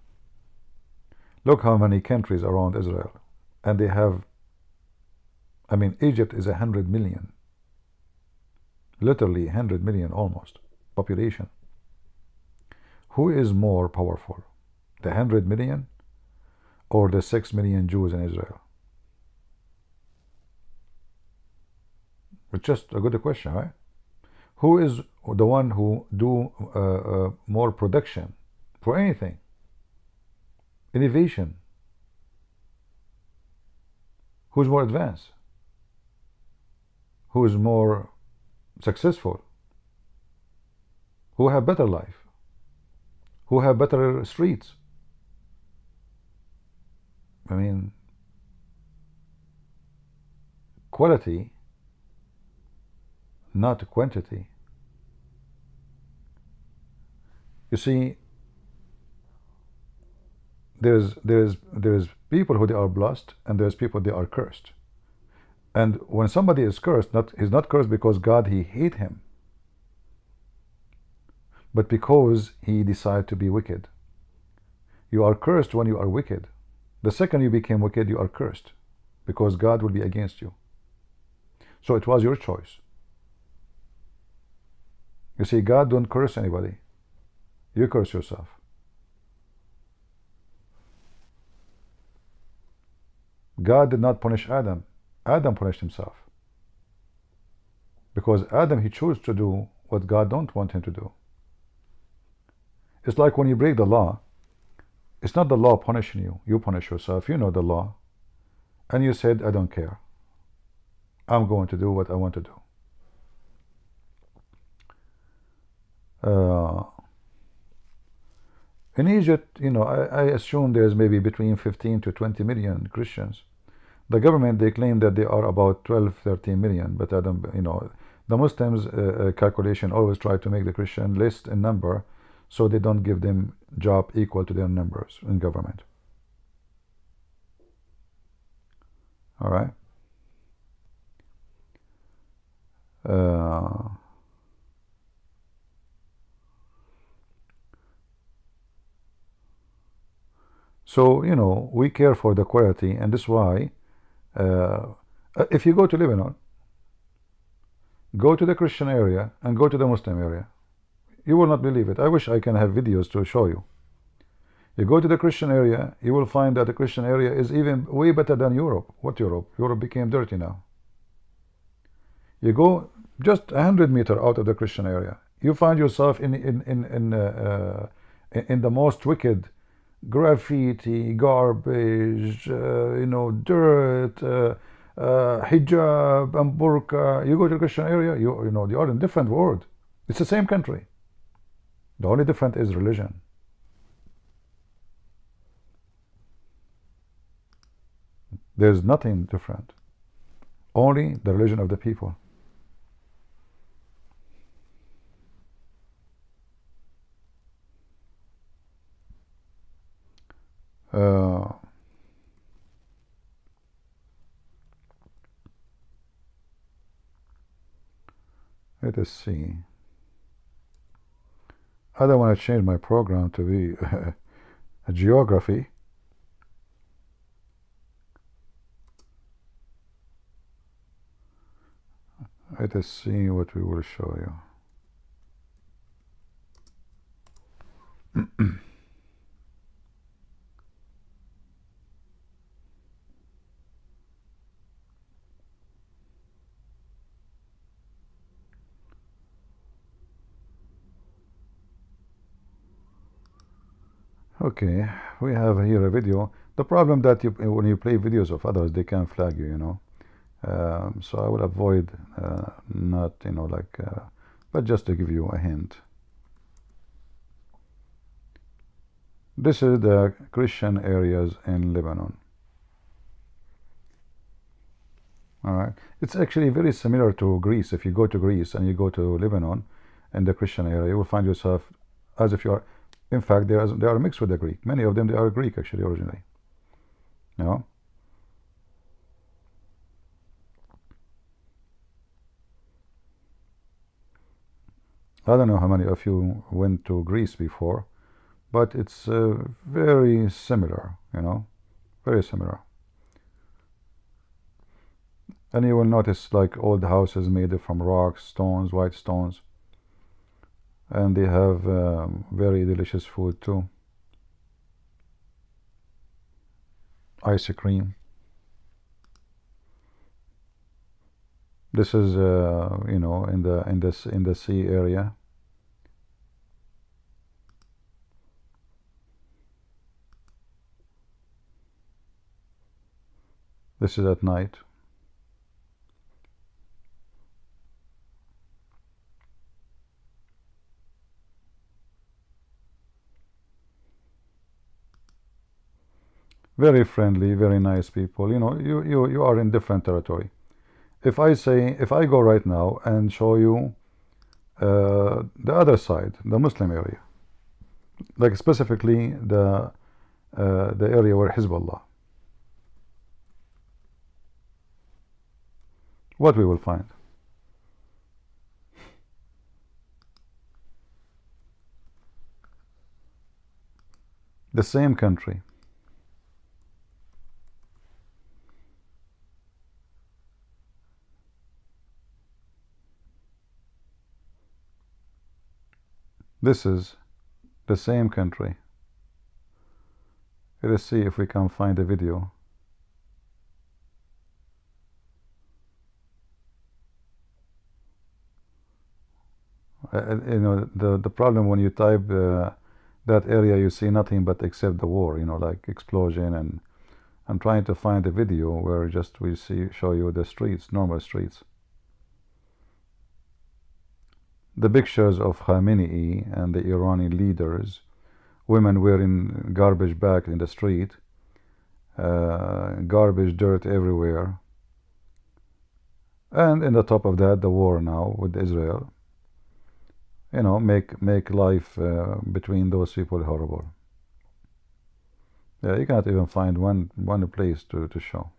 Look how many countries around Israel, and they have, I mean, Egypt is 100 million, literally 100 million almost, population. Who is more powerful, the 100 million or the 6 million Jews in Israel? It's just a good question, right? Who is the one who do more production for anything? Innovation. Who's more advanced? Who is more successful? Who have better life? Who have better streets? I mean, quality, not quantity. You see, there's people who they are blessed, and there's people they are cursed. And when somebody is cursed, he's not cursed because God he hate him, but because he decided to be wicked. You are cursed when you are wicked. The second you became wicked, you are cursed, because God will be against you. So it was your choice. You see, God don't curse anybody. You curse yourself. God did not punish Adam. Adam punished himself. Because Adam, he chose to do what God don't want him to do. It's like when you break the law, it's not the law punishing you. You punish yourself. You know the law. And you said, I don't care. I'm going to do what I want to do. In Egypt, you know, I assume there's maybe between 15 to 20 million Christians. The government, they claim that they are about 12, 13 million, but I don't, you know, the Muslims calculation always try to make the Christian less in number, so they don't give them job equal to their numbers in government. All right. So, you know, we care for the quality, and this is why if you go to Lebanon, go to the Christian area and go to the Muslim area, you will not believe it. I wish I can have videos to show you. You go to the Christian area, you will find that the Christian area is even way better than Europe. What Europe? Europe became dirty now. You go just 100 meters out of the Christian area, you find yourself in the most wicked graffiti, garbage, you know, dirt, hijab and burqa. You go to the Christian area, you know, you are in a different world. It's the same country. The only difference is religion. There's nothing different. Only the religion of the people. Let us see. I don't want to change my program to be a geography. Let us see what we will show you. Okay, we have here a video. The problem that when you play videos of others, they can flag you, you know. So I will avoid not, you know, like, but just to give you a hint. This is the Christian areas in Lebanon. All right, it's actually very similar to Greece. If you go to Greece and you go to Lebanon and the Christian area, you will find yourself as if you are, in fact, they are mixed with the Greek. Many of them, they are Greek actually originally. You know? I don't know how many of you went to Greece before, but it's very similar, you know, very similar. And you will notice like old houses made from rocks, stones, white stones. And they have very delicious food too. Ice cream. This is you know, in the sea area. This is at night. Very friendly, very nice people. You know, you are in different territory. If I go right now and show you the other side, the Muslim area, like specifically the area where Hizbullah, what we will find? The same country. This is the same country. Let us see if we can find a video. You know, the problem when you type that area, you see nothing but except the war, you know, like explosion, and I'm trying to find a video where just we show you the streets, normal streets. The pictures of Khamenei and the Iranian leaders, women wearing garbage bags in the street, garbage, dirt everywhere, and in the top of that, the war now with Israel. You know, make life between those people horrible. Yeah, you cannot even find one place to show.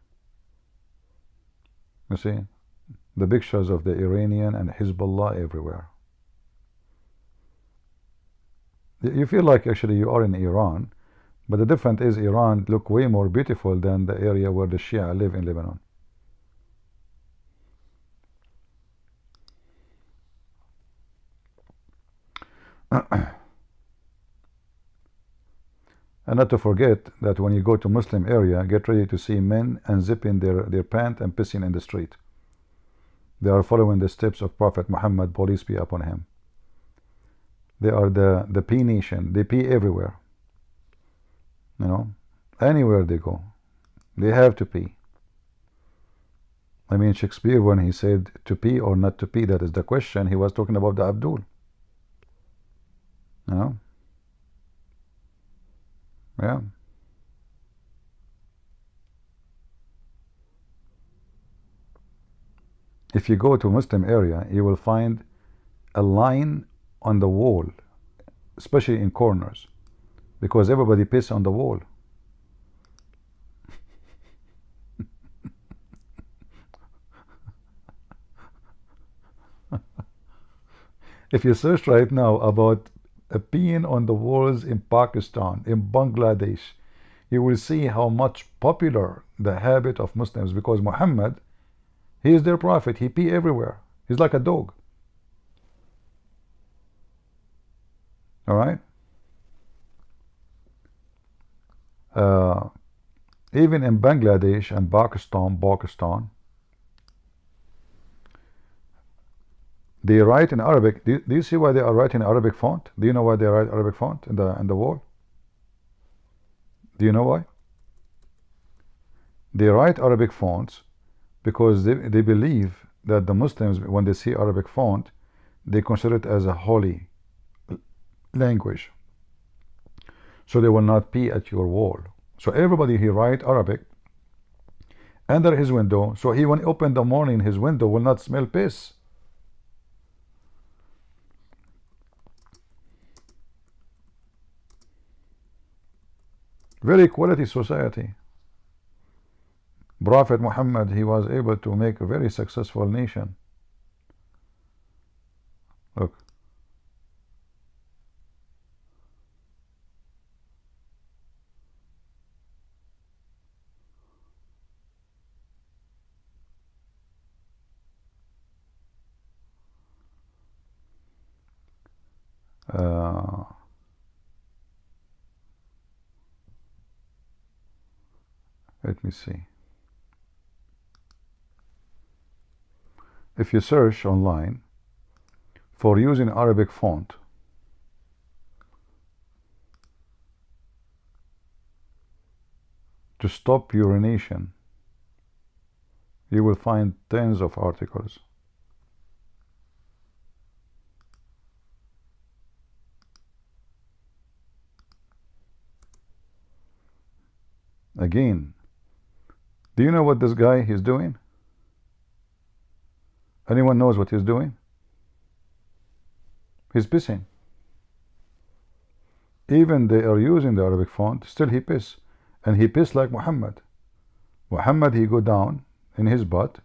You see, the pictures of the Iranian and Hezbollah everywhere. You feel like actually you are in Iran, but the difference is Iran look way more beautiful than the area where the Shia live in Lebanon. And not to forget that when you go to Muslim area, get ready to see men unzipping their pant and pissing in the street. They are following the steps of Prophet Muhammad, peace be upon him. They are the pee nation. They pee everywhere. You know, anywhere they go, they have to pee. I mean, Shakespeare, when he said to pee or not to pee, that is the question, he was talking about the Abdul. You know? Yeah. If you go to a Muslim area, you will find a line on the wall, especially in corners, because everybody pisses on the wall. If you search right now about peeing on the walls in Pakistan, in Bangladesh, you will see how much popular the habit of Muslims, because Muhammad, he is their prophet. He pee everywhere. He's like a dog. All right. Even in Bangladesh and Pakistan, they write in Arabic. Do you see why they are writing Arabic font? Do you know why they write Arabic font in the wall? Do you know why? They write Arabic fonts because they believe that the Muslims, when they see Arabic font, they consider it as a holy language. So they will not pee at your wall. So everybody, he write Arabic under his window, so he, when he open the morning, his window will not smell piss. Very quality society. Prophet Muhammad, he was able to make a very successful nation. Look. Let me see. If you search online for using Arabic font, to stop urination, you will find tens of articles. Again, do you know what this guy is doing? Anyone knows what he's doing? He's pissing. Even they are using the Arabic font, still he piss. And he piss like Muhammad. Muhammad, he go down in his butt,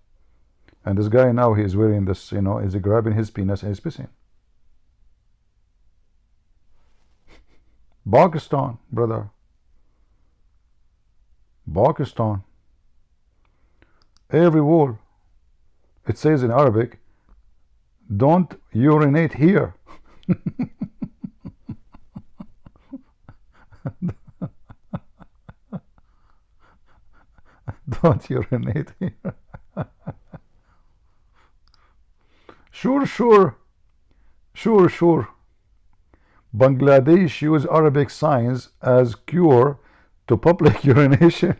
and this guy now, he is wearing this, you know, is grabbing his penis and he's pissing. Pakistan, brother. Pakistan. Every wall, it says in Arabic, don't urinate here. Don't urinate here. Sure. Bangladesh use Arabic signs as cure to public urination.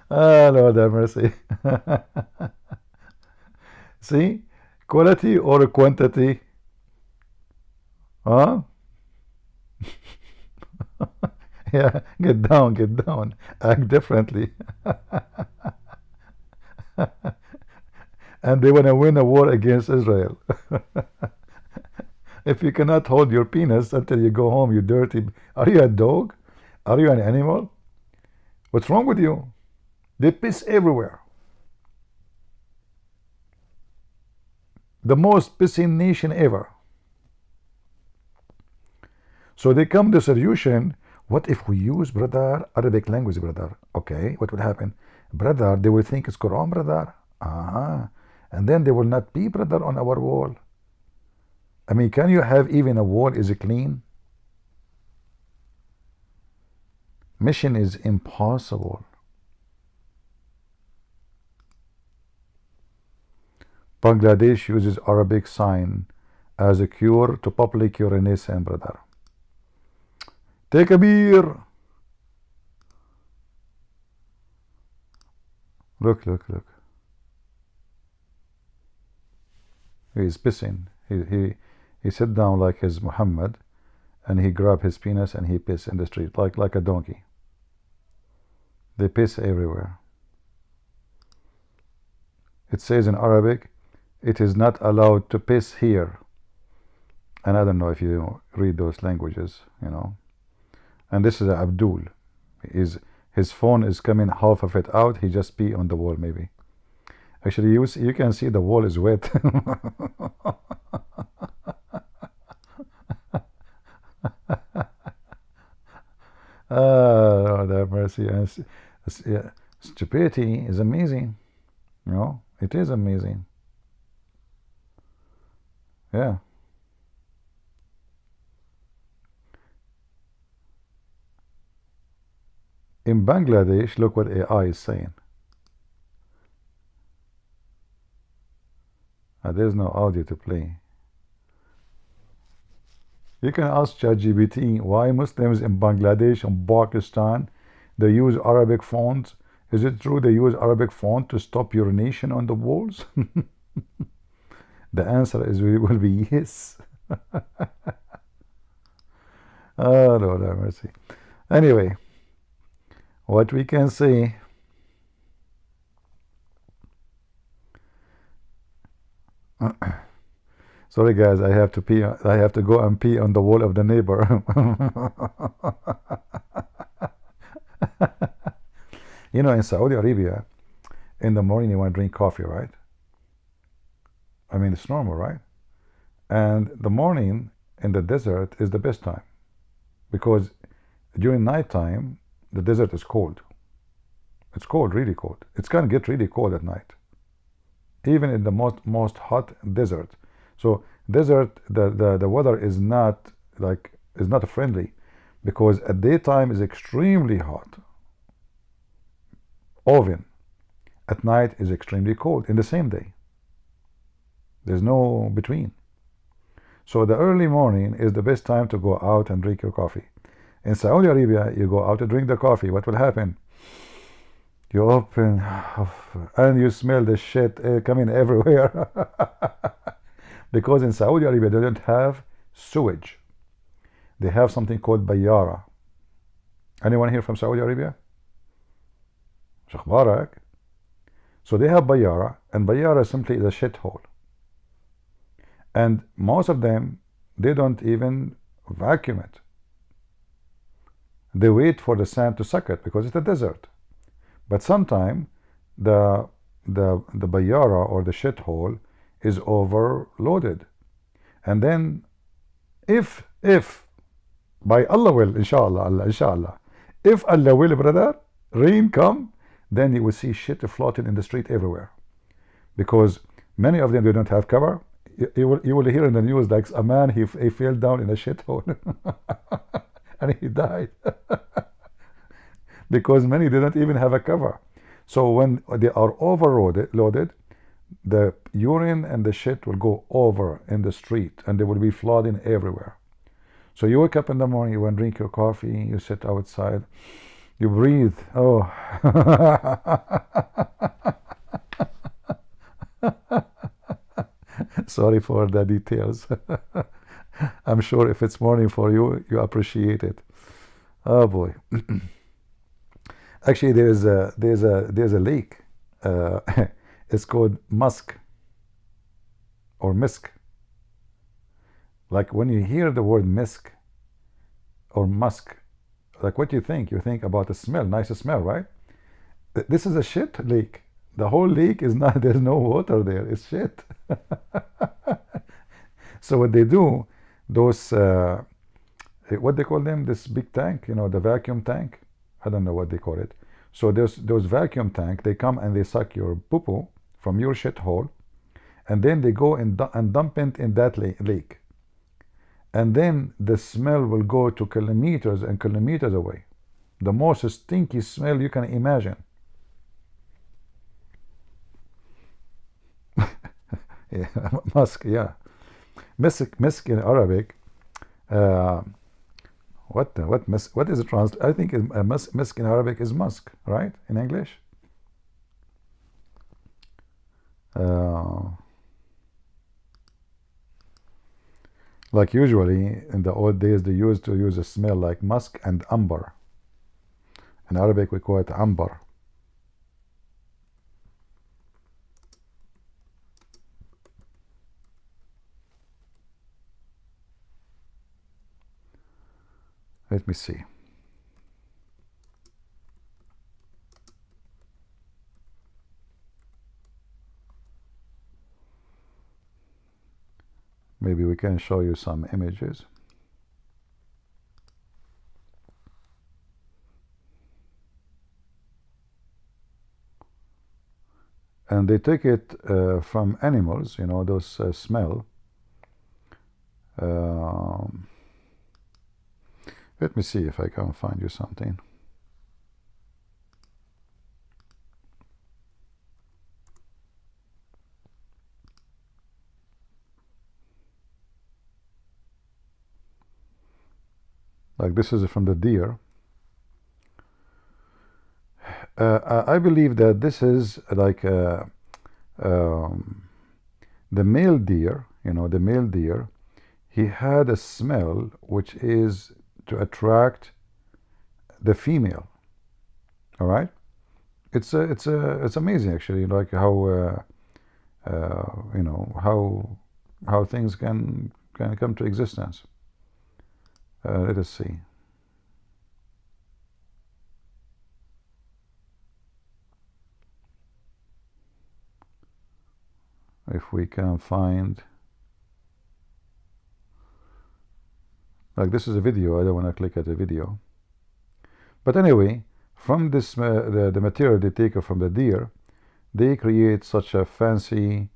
Ah, Lord have mercy. See, quality or quantity? Huh? Yeah, get down, act differently. And they want to win a war against Israel. If you cannot hold your penis until you go home, you dirty. Are you a dog? Are you an animal? What's wrong with you? They piss everywhere. The most pissing nation ever. So they come to solution. What if we use, brother, Arabic language, brother? Okay, what will happen? Brother, they will think it's Quran, brother. And then they will not be, brother, on our wall. I mean, can you have even a wall is clean? Mission is impossible. Bangladesh uses Arabic sign as a cure to public urination, brother. Take a beer. Look. He's pissing. He sit down like his Muhammad, and he grab his penis and he piss in the street like a donkey. They piss everywhere. It says in Arabic, it is not allowed to piss here. And I don't know if you read those languages, you know. And this is Abdul. his phone is coming half of it out. He just pee on the wall maybe. Actually, you can see the wall is wet. Lord have mercy. Yeah, stupidity is amazing. You know, it is amazing. Yeah. In Bangladesh, look what AI is saying. There's no audio to play. You can ask ChatGPT why Muslims in Bangladesh and Pakistan, they use Arabic fonts. Is it true they use Arabic font to stop urination on the walls? The answer is will be yes. Oh, Lord have mercy. Anyway, what we can say, sorry guys, I have to pee. I have to go and pee on the wall of the neighbor. You know, in Saudi Arabia, in the morning you want to drink coffee, right? I mean, it's normal, right? And the morning in the desert is the best time, because during nighttime the desert is cold. It's cold, really cold. It's gonna get really cold at night, even in the most hot desert. So desert, the weather is not friendly, because at daytime is extremely hot, oven. At night is extremely cold in the same day. There's no between. So the early morning is the best time to go out and drink your coffee. In Saudi Arabia, you go out to drink the coffee. What will happen? You open and you smell the shit coming everywhere. Because in Saudi Arabia, they don't have sewage. They have something called bayara. Anyone here from Saudi Arabia? Shakhbarak. So they have bayara, and bayara simply is a shithole. And most of them, they don't even vacuum it. They wait for the sand to suck it, because it's a desert. But sometimes the bayara or the shithole is overloaded. And then if by Allah will, inshallah, if Allah will, brother, rain come, then you will see shit floating in the street everywhere. Because many of them, they don't have cover. You will hear in the news like a man, he fell down in a shithole and he died. Because many didn't even have a cover. So when they are overloaded, the urine and the shit will go over in the street, and they will be flooding everywhere. So you wake up in the morning, you want to drink your coffee, you sit outside, you breathe. Oh. Sorry for the details. I'm sure if it's morning for you, you appreciate it. Oh boy. Actually, there's a lake. It's called Musk or Misk. Like when you hear the word Misk or Musk, like what you think? You think about the smell, nice smell, right? This is a shit lake. The whole lake is not, there's no water there, it's shit. So what they do, those, what they call them, this big tank, you know, the vacuum tank, I don't know what they call it. So those vacuum tank, they come and they suck your poo-poo from your shithole, and then they go and dump it in that lake. And then the smell will go to kilometers and kilometers away. The most stinky smell you can imagine. Yeah, musk, yeah. Misk in Arabic. What is it I think misk in Arabic is musk, right? In English. Like usually in the old days, they used to use a smell like musk and amber. In Arabic, we call it amber. Let me see. Maybe we can show you some images. And they take it from animals, you know, those smell. Let me see if I can find you something. Like this is from the deer. I believe that this is like the male deer, you know, the male deer, he had a smell which is to attract the female. All right, it's amazing actually, like how you know how things can come to existence. Let us see. If we can find, like this is a video, I don't want to click at the video. But anyway, from this, the material they take from the deer, they create such a fancy,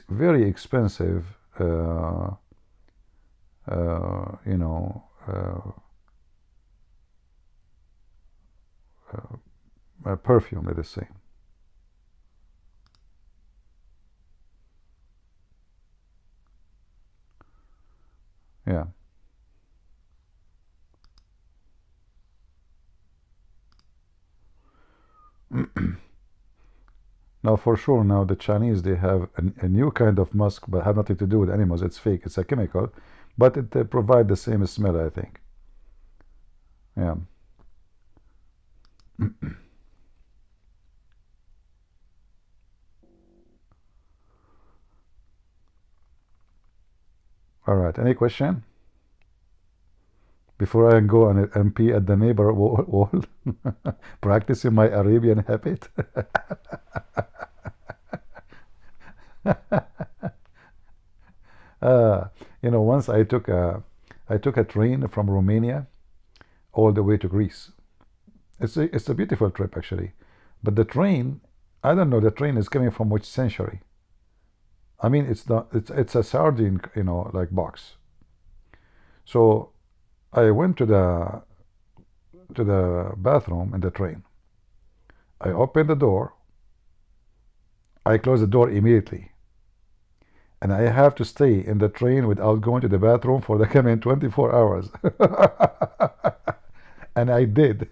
very expensive, you know, perfume, let us say. Yeah. Now for sure, now the Chinese, they have a new kind of musk, but have nothing to do with animals. It's fake, it's a chemical, but it provides the same smell, I think. Yeah. All right, any question? Before I go and pee at the neighbor wall, practicing my Arabian habit. You know, once I took a train from Romania all the way to Greece. It's a beautiful trip actually, but the train, I don't know, the train is coming from which century. I mean, it's a sardine, you know, like box. So I went to the bathroom in the train. I opened the door. I closed the door immediately. And I have to stay in the train without going to the bathroom for the coming 24 hours. And I did.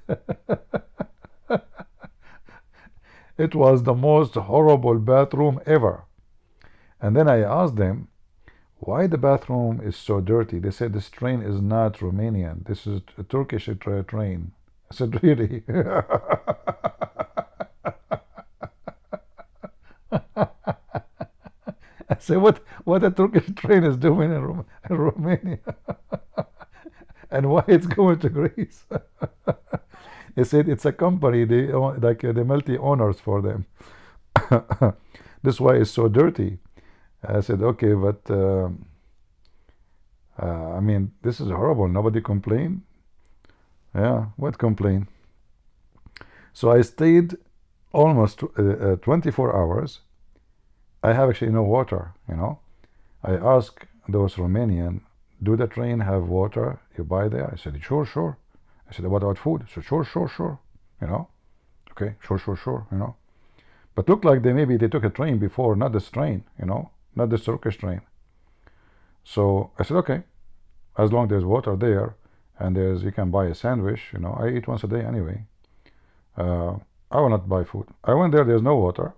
It was the most horrible bathroom ever. And then I asked them why the bathroom is so dirty. They said this train is not Romanian. This is a Turkish train. I said, really? I said, what a Turkish train is doing in Romania? And why it's going to Greece? They said it's a company, they own, like the multi-owners for them. This why it's so dirty. I said, okay, but I mean, this is horrible. Nobody complained. Yeah, what complain? So I stayed almost 24 hours. I have actually no water, you know. I asked those Romanian, do the train have water you buy there? I said, sure, sure. I said, what about food? So sure, sure, sure, you know. Okay, sure, sure, sure, you know. But looked like maybe they took a train before, not this train, you know, not this Turkish train. So I said, okay, as long as there's water there and you can buy a sandwich, you know, I eat once a day anyway. I will not buy food. I went there, there's no water,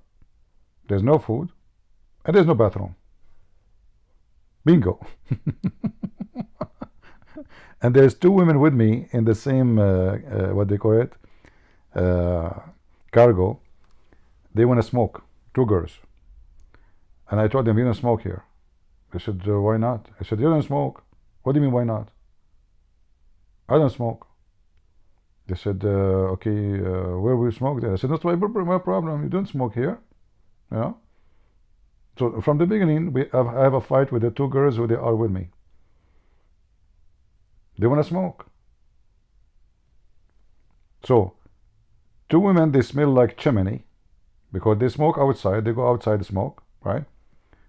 there's no food, and there's no bathroom. Bingo. And there's two women with me in the same, what they call it, cargo. They want to smoke, two girls. And I told them, you don't smoke here. They said, why not? I said, you don't smoke. What do you mean, why not? I don't smoke. They said, okay, where will you smoke there? I said, that's my problem. You don't smoke here. You know? So from the beginning, I have a fight with the two girls who they are with me. They want to smoke. So two women, they smell like chimney because they smoke outside. They go outside to smoke, right?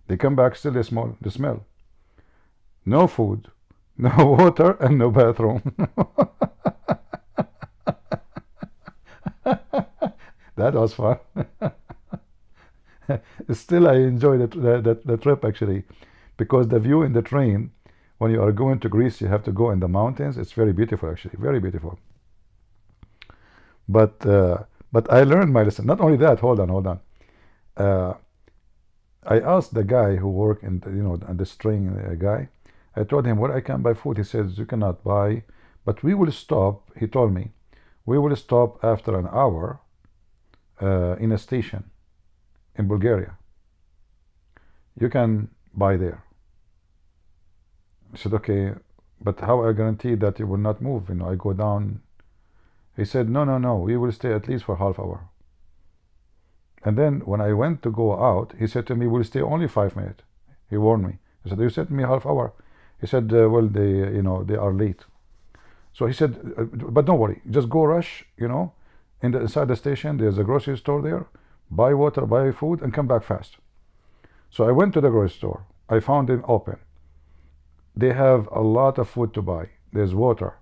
They come back, still they smell. No food, no water, and no bathroom. That was fun. Still, I enjoy the trip actually, because the view in the train, when you are going to Greece, you have to go in the mountains. It's very beautiful actually, very beautiful. But I learned my lesson. Not only that, hold on. I asked the guy who worked in this train guy. I told him where I can buy food. He says you cannot buy, but we will stop. He told me we will stop after an hour in a station in Bulgaria. You can buy there. I said okay, but how I guarantee that you will not move? I go down. He said no, we will stay at least for half hour. And then when I went to go out, he said to me, we'll stay only 5 minutes. He warned me. I said, you said to me half hour. He said, well, they are late. So he said, but don't worry, just go rush, inside the station, there's a grocery store there, buy water, buy food, and come back fast. So I went to the grocery store. I found it open. They have a lot of food to buy. There's water.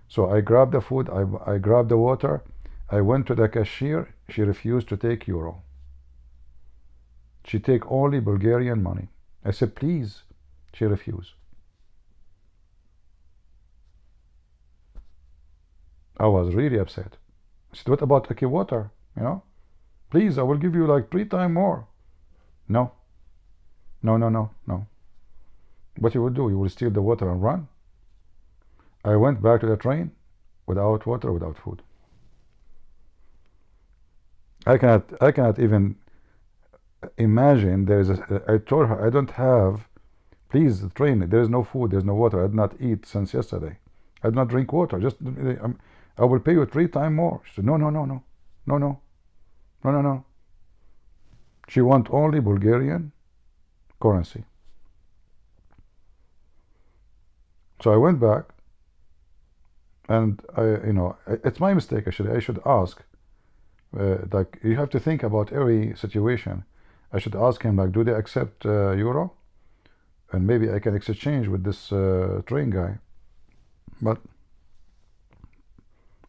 So I grabbed the food, I grabbed the water. I went to the cashier. She refused to take euro. She take only Bulgarian money. I said, please. She refused. I was really upset. I said, what about okay, water? Please, I will give you like 3 times more. No. What you will do? You will steal the water and run? I went back to the train without water, without food. I cannot even imagine. I told her I don't have. Please, the train. There is no food. There's no water. I did not eat since yesterday. I did not drink water. Just I will pay you 3 times more. She said, no. She want only Bulgarian currency. So I went back, and it's my mistake actually. I should ask. Like you have to think about every situation. I should ask him like, do they accept euro? And maybe I can exchange with this train guy. But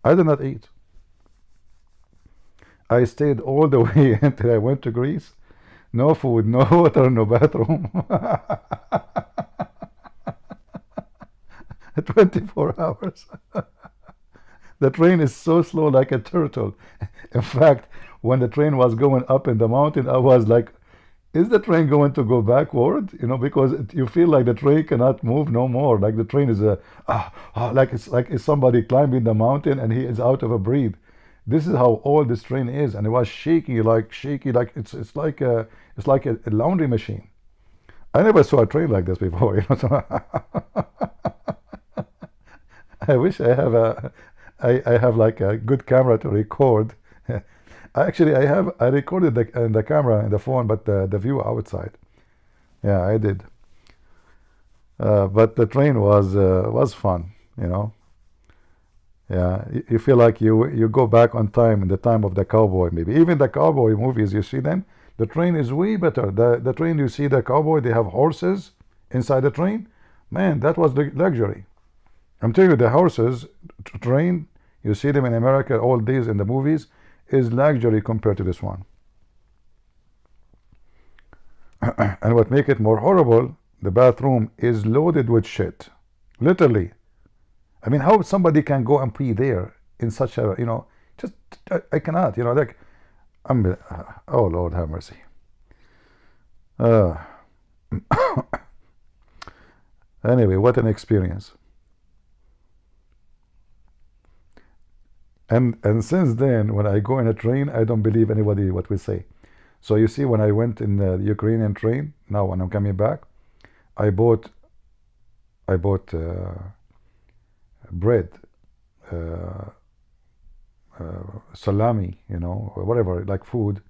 I did not eat. I stayed all the way until I went to Greece. No food, no water, no bathroom. 24 hours. The train is so slow, like a turtle. In fact, when the train was going up in the mountain, I was like, is the train going to go backward? Because you feel like the train cannot move no more. Like the train is like it's somebody climbing the mountain and he is out of a breath. This is how old this train is, and it was shaky, like it's like a laundry machine. I never saw a train like this before. So I wish I have like a good camera to record. Actually, I recorded the camera in the phone, but the view outside. Yeah, I did. But the train was fun, Yeah, you feel like you go back on time in the time of the cowboy, maybe. Even the cowboy movies, you see them. The train is way better. The train, you see the cowboy, they have horses inside the train. Man, that was the luxury. I'm telling you, the horses, train, you see them in America all days in the movies, is luxury compared to this one. And what make it more horrible, the bathroom is loaded with shit. Literally. I mean, how somebody can go and pee there in such a, just, I cannot, like, oh Lord have mercy. Anyway, what an experience. And since then, when I go in a train, I don't believe anybody what we say. So you see, when I went in the Ukrainian train, now when I'm coming back, I bought bread, salami, whatever, like food.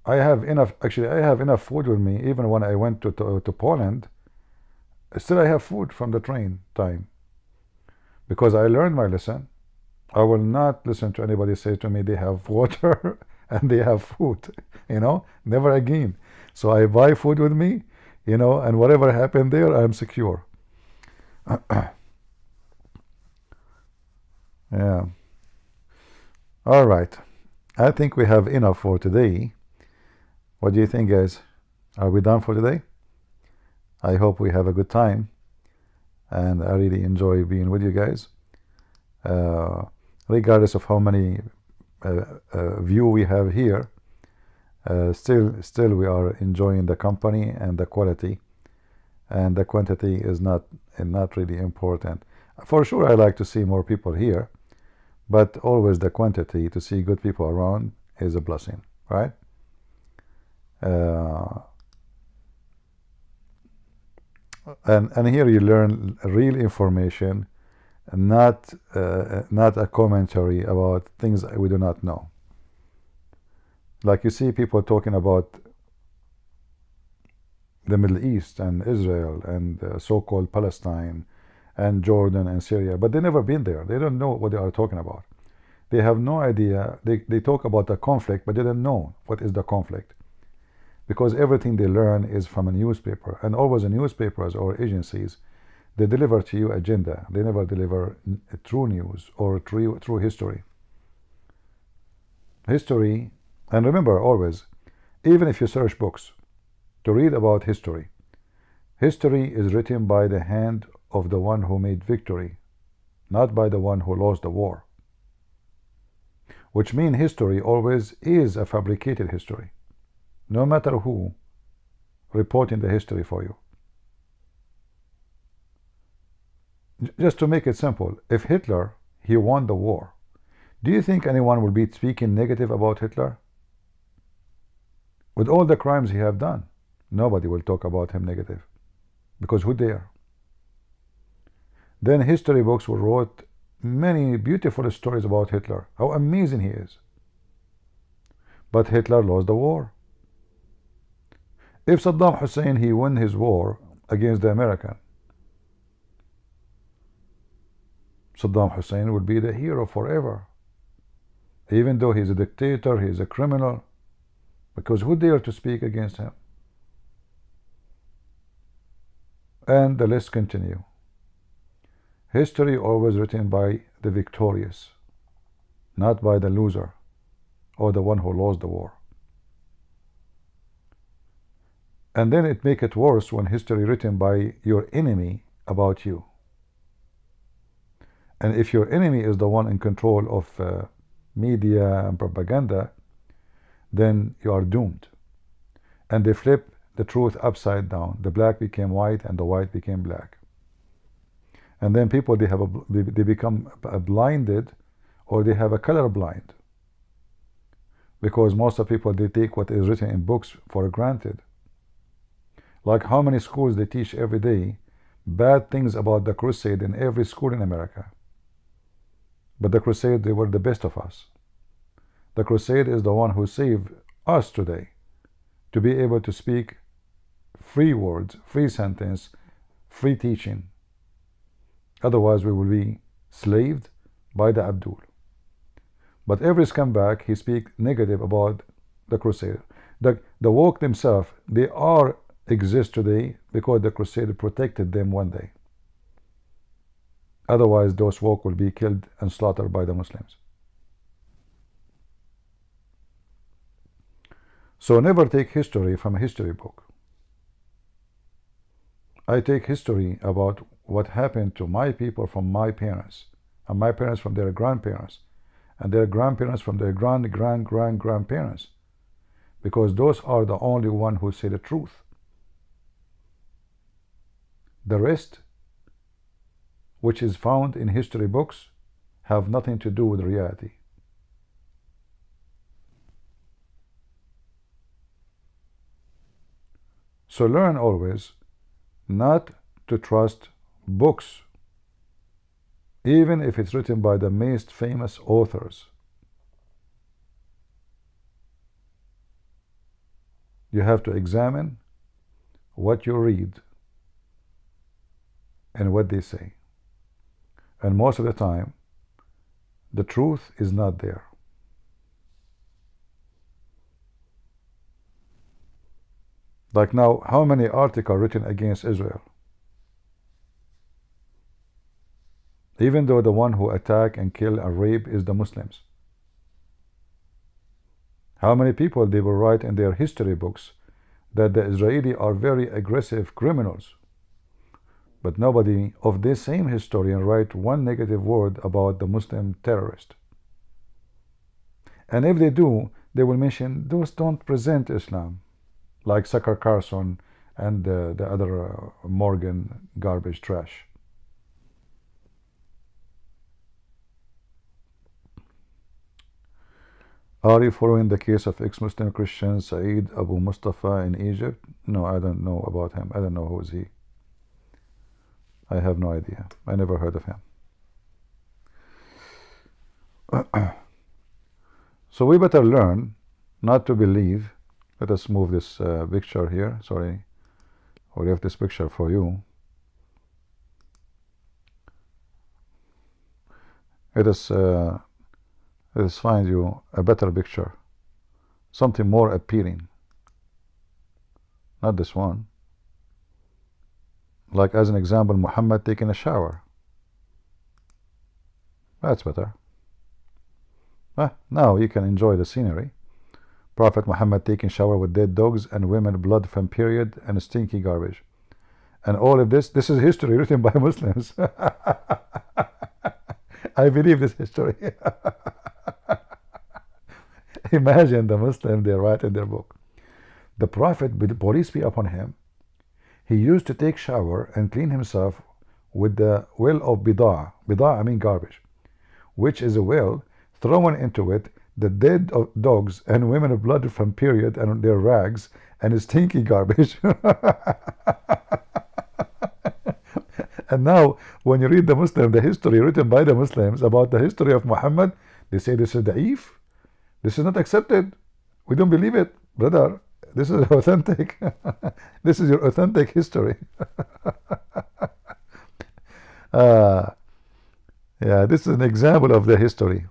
I have enough, actually, I have enough food with me. Even when I went to Poland, still I have food from the train time. Because I learned my lesson. I will not listen to anybody say to me they have water and they have food, you know, never again. So I buy food with me, you know, and whatever happened there, I'm secure. Yeah. All right. I think we have enough for today. What do you think, guys? Are we done for today? I hope we have a good time, and I really enjoy being with you guys. Regardless of how many view we have here, still we are enjoying the company and the quality, and the quantity is not really important. For sure, I like to see more people here, but always the quantity, to see good people around, is a blessing, right? And here you learn real information, not a commentary about things we do not know. Like you see people talking about the Middle East and Israel and so-called Palestine and Jordan and Syria, but they've never been there. They don't know what they are talking about. They have no idea. They talk about the conflict, but they don't know what is the conflict, because everything they learn is from a newspaper, and always the newspapers or agencies, they deliver to you agenda. They never deliver true news or true history. History, and remember always, even if you search books to read about history, history is written by the hand of the one who made victory, not by the one who lost the war. Which means history always is a fabricated history, no matter who reporting the history for you. Just to make it simple, if Hitler, he won the war, do you think anyone will be speaking negative about Hitler? With all the crimes he have done, nobody will talk about him negative, because who dare? Then history books will wrote many beautiful stories about Hitler, how amazing he is. But Hitler lost the war. If Saddam Hussein, he won his war against the American, Saddam Hussein will be the hero forever, even though he's a dictator, he's a criminal, because who dare to speak against him? And the list continue. History always written by the victorious, not by the loser or the one who lost the war. And then it make it worse when history written by your enemy about you. And if your enemy is the one in control of media and propaganda, then you are doomed. And they flip the truth upside down. The black became white and the white became black. And then people, they become blinded, or they have a color blind, because most of people, they take what is written in books for granted. Like how many schools they teach every day bad things about the crusade in every school in America. But the crusade, they were the best of us. The crusade is the one who saved us today to be able to speak free words, free sentence, free teaching. Otherwise, we will be slaved by the Abdul. But every scumbag, he speaks negative about the Crusader. The woke themselves, they exist today because the Crusader protected them one day. Otherwise, those woke will be killed and slaughtered by the Muslims. So never take history from a history book. I take history about what happened to my people from my parents, and my parents from their grandparents, and their grandparents from their grandparents, because those are the only one who say the truth. The rest, which is found in history books, have nothing to do with reality. So learn always not to trust books, even if it's written by the most famous authors. you have to examine what you read and what they say. And most of the time, the truth is not there. Like now, how many articles written against Israel? Even though the one who attack and kill and rape is the Muslims. How many people they will write in their history books that the Israeli are very aggressive criminals. But nobody of this same historian write one negative word about the Muslim terrorist. And if they do, they will mention those don't present Islam, like Tucker Carlson and the other Morgan garbage trash. Are you following the case of ex-Muslim Christian Saeed Abu Mustafa in Egypt? No, I don't know about him. I don't know who is he. I have no idea. I never heard of him. So we better learn not to believe. Let us move this picture here. Sorry, I left this picture for you. Let us find you a better picture, something more appealing. Not this one. Like as an example, Muhammad taking a shower. That's better. Now you can enjoy the scenery. Prophet Muhammad taking shower with dead dogs and women, blood from period, and stinky garbage. And all of this is history written by Muslims. I believe this history. Imagine the Muslim, they write in their book. The Prophet, peace be upon him, he used to take shower and clean himself with the well of bidah. Bidah, I mean garbage. Which is a well, thrown into it the dead dogs and women of blood from period and their rags and stinky garbage. And now, when you read the history written by the Muslims about the history of Muhammad, they say this is da'if. This is not accepted. We don't believe it, brother. This is authentic. This is your authentic history. Yeah, this is an example of the history.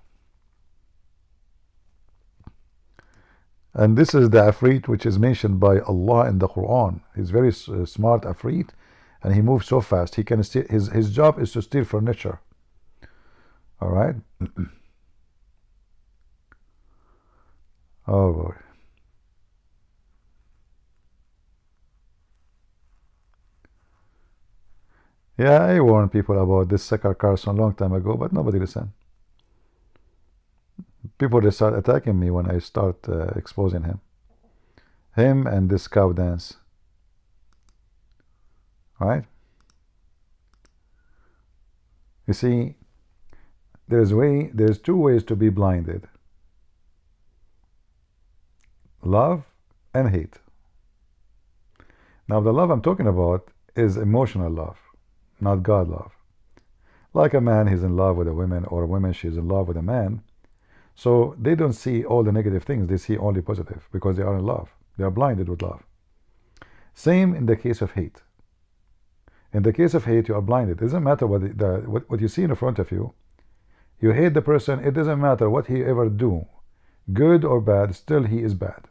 And this is the Afrit which is mentioned by Allah in the Quran. He's very smart Afrit, and he moves so fast. He can steal. His job is to steal furniture. All right. Oh boy. Yeah, I warned people about this Tucker Carlson a long time ago, but nobody listened. People, they start attacking me when I start exposing him. Him and this cow dance. Right? You see, there's two ways to be blinded. Love and hate. Now the love I'm talking about is emotional love, not God love. Like a man, he's in love with a woman, or a woman, she's in love with a man. So they don't see all the negative things, they see only positive, because they are in love. They are blinded with love. Same in the case of hate. In the case of hate, you are blinded. It doesn't matter what you see in front of you. You hate the person, it doesn't matter what he ever do, good or bad, still he is bad.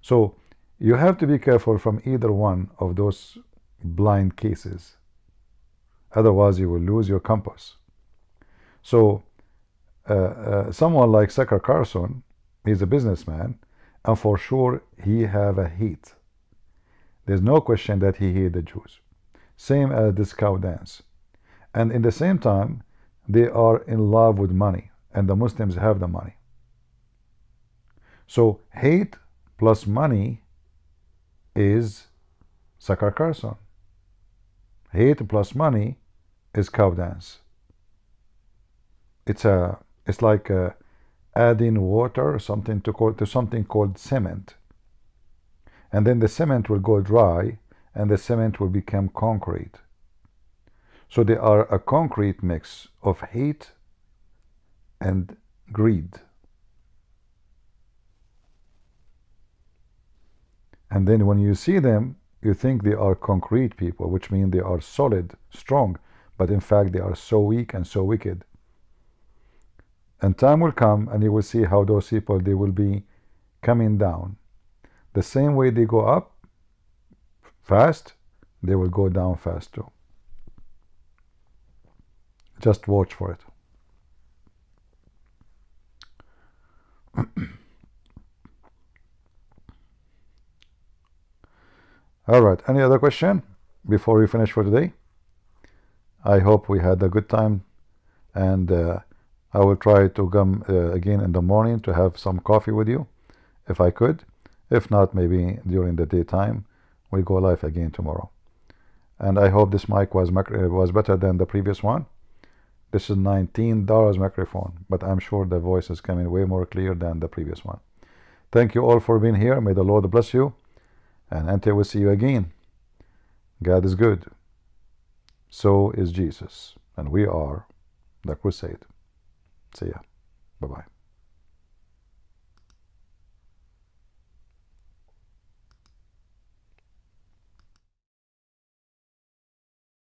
So you have to be careful from either one of those blind cases. Otherwise you will lose your compass. So someone like Tucker Carlson, he's a businessman, and for sure he have a hate. There's no question that he hate the Jews. Same as this cow dance. And in the same time, they are in love with money, and the Muslims have the money. So hate plus money is Tucker Carlson. Hate plus money is cow dance. It's like adding water something to something called cement, and then the cement will go dry and the cement will become concrete. So they are a concrete mix of hate and greed. And then when you see them, you think they are concrete people, which means they are solid, strong, but in fact they are so weak and so wicked. And time will come and you will see how those people, they will be coming down. The same way they go up fast, they will go down fast too. Just watch for it. All right, any other question before we finish for today? I hope we had a good time, and I will try to come again in the morning to have some coffee with you if I could. If not, maybe during the daytime we'll go live again tomorrow. And I hope this mic was better than the previous one. This is $19 microphone, but I'm sure the voice is coming way more clear than the previous one. Thank you all for being here. May the Lord bless you. And until we see you again, God is good. So is Jesus. And we are the crusade. See ya. Bye-bye.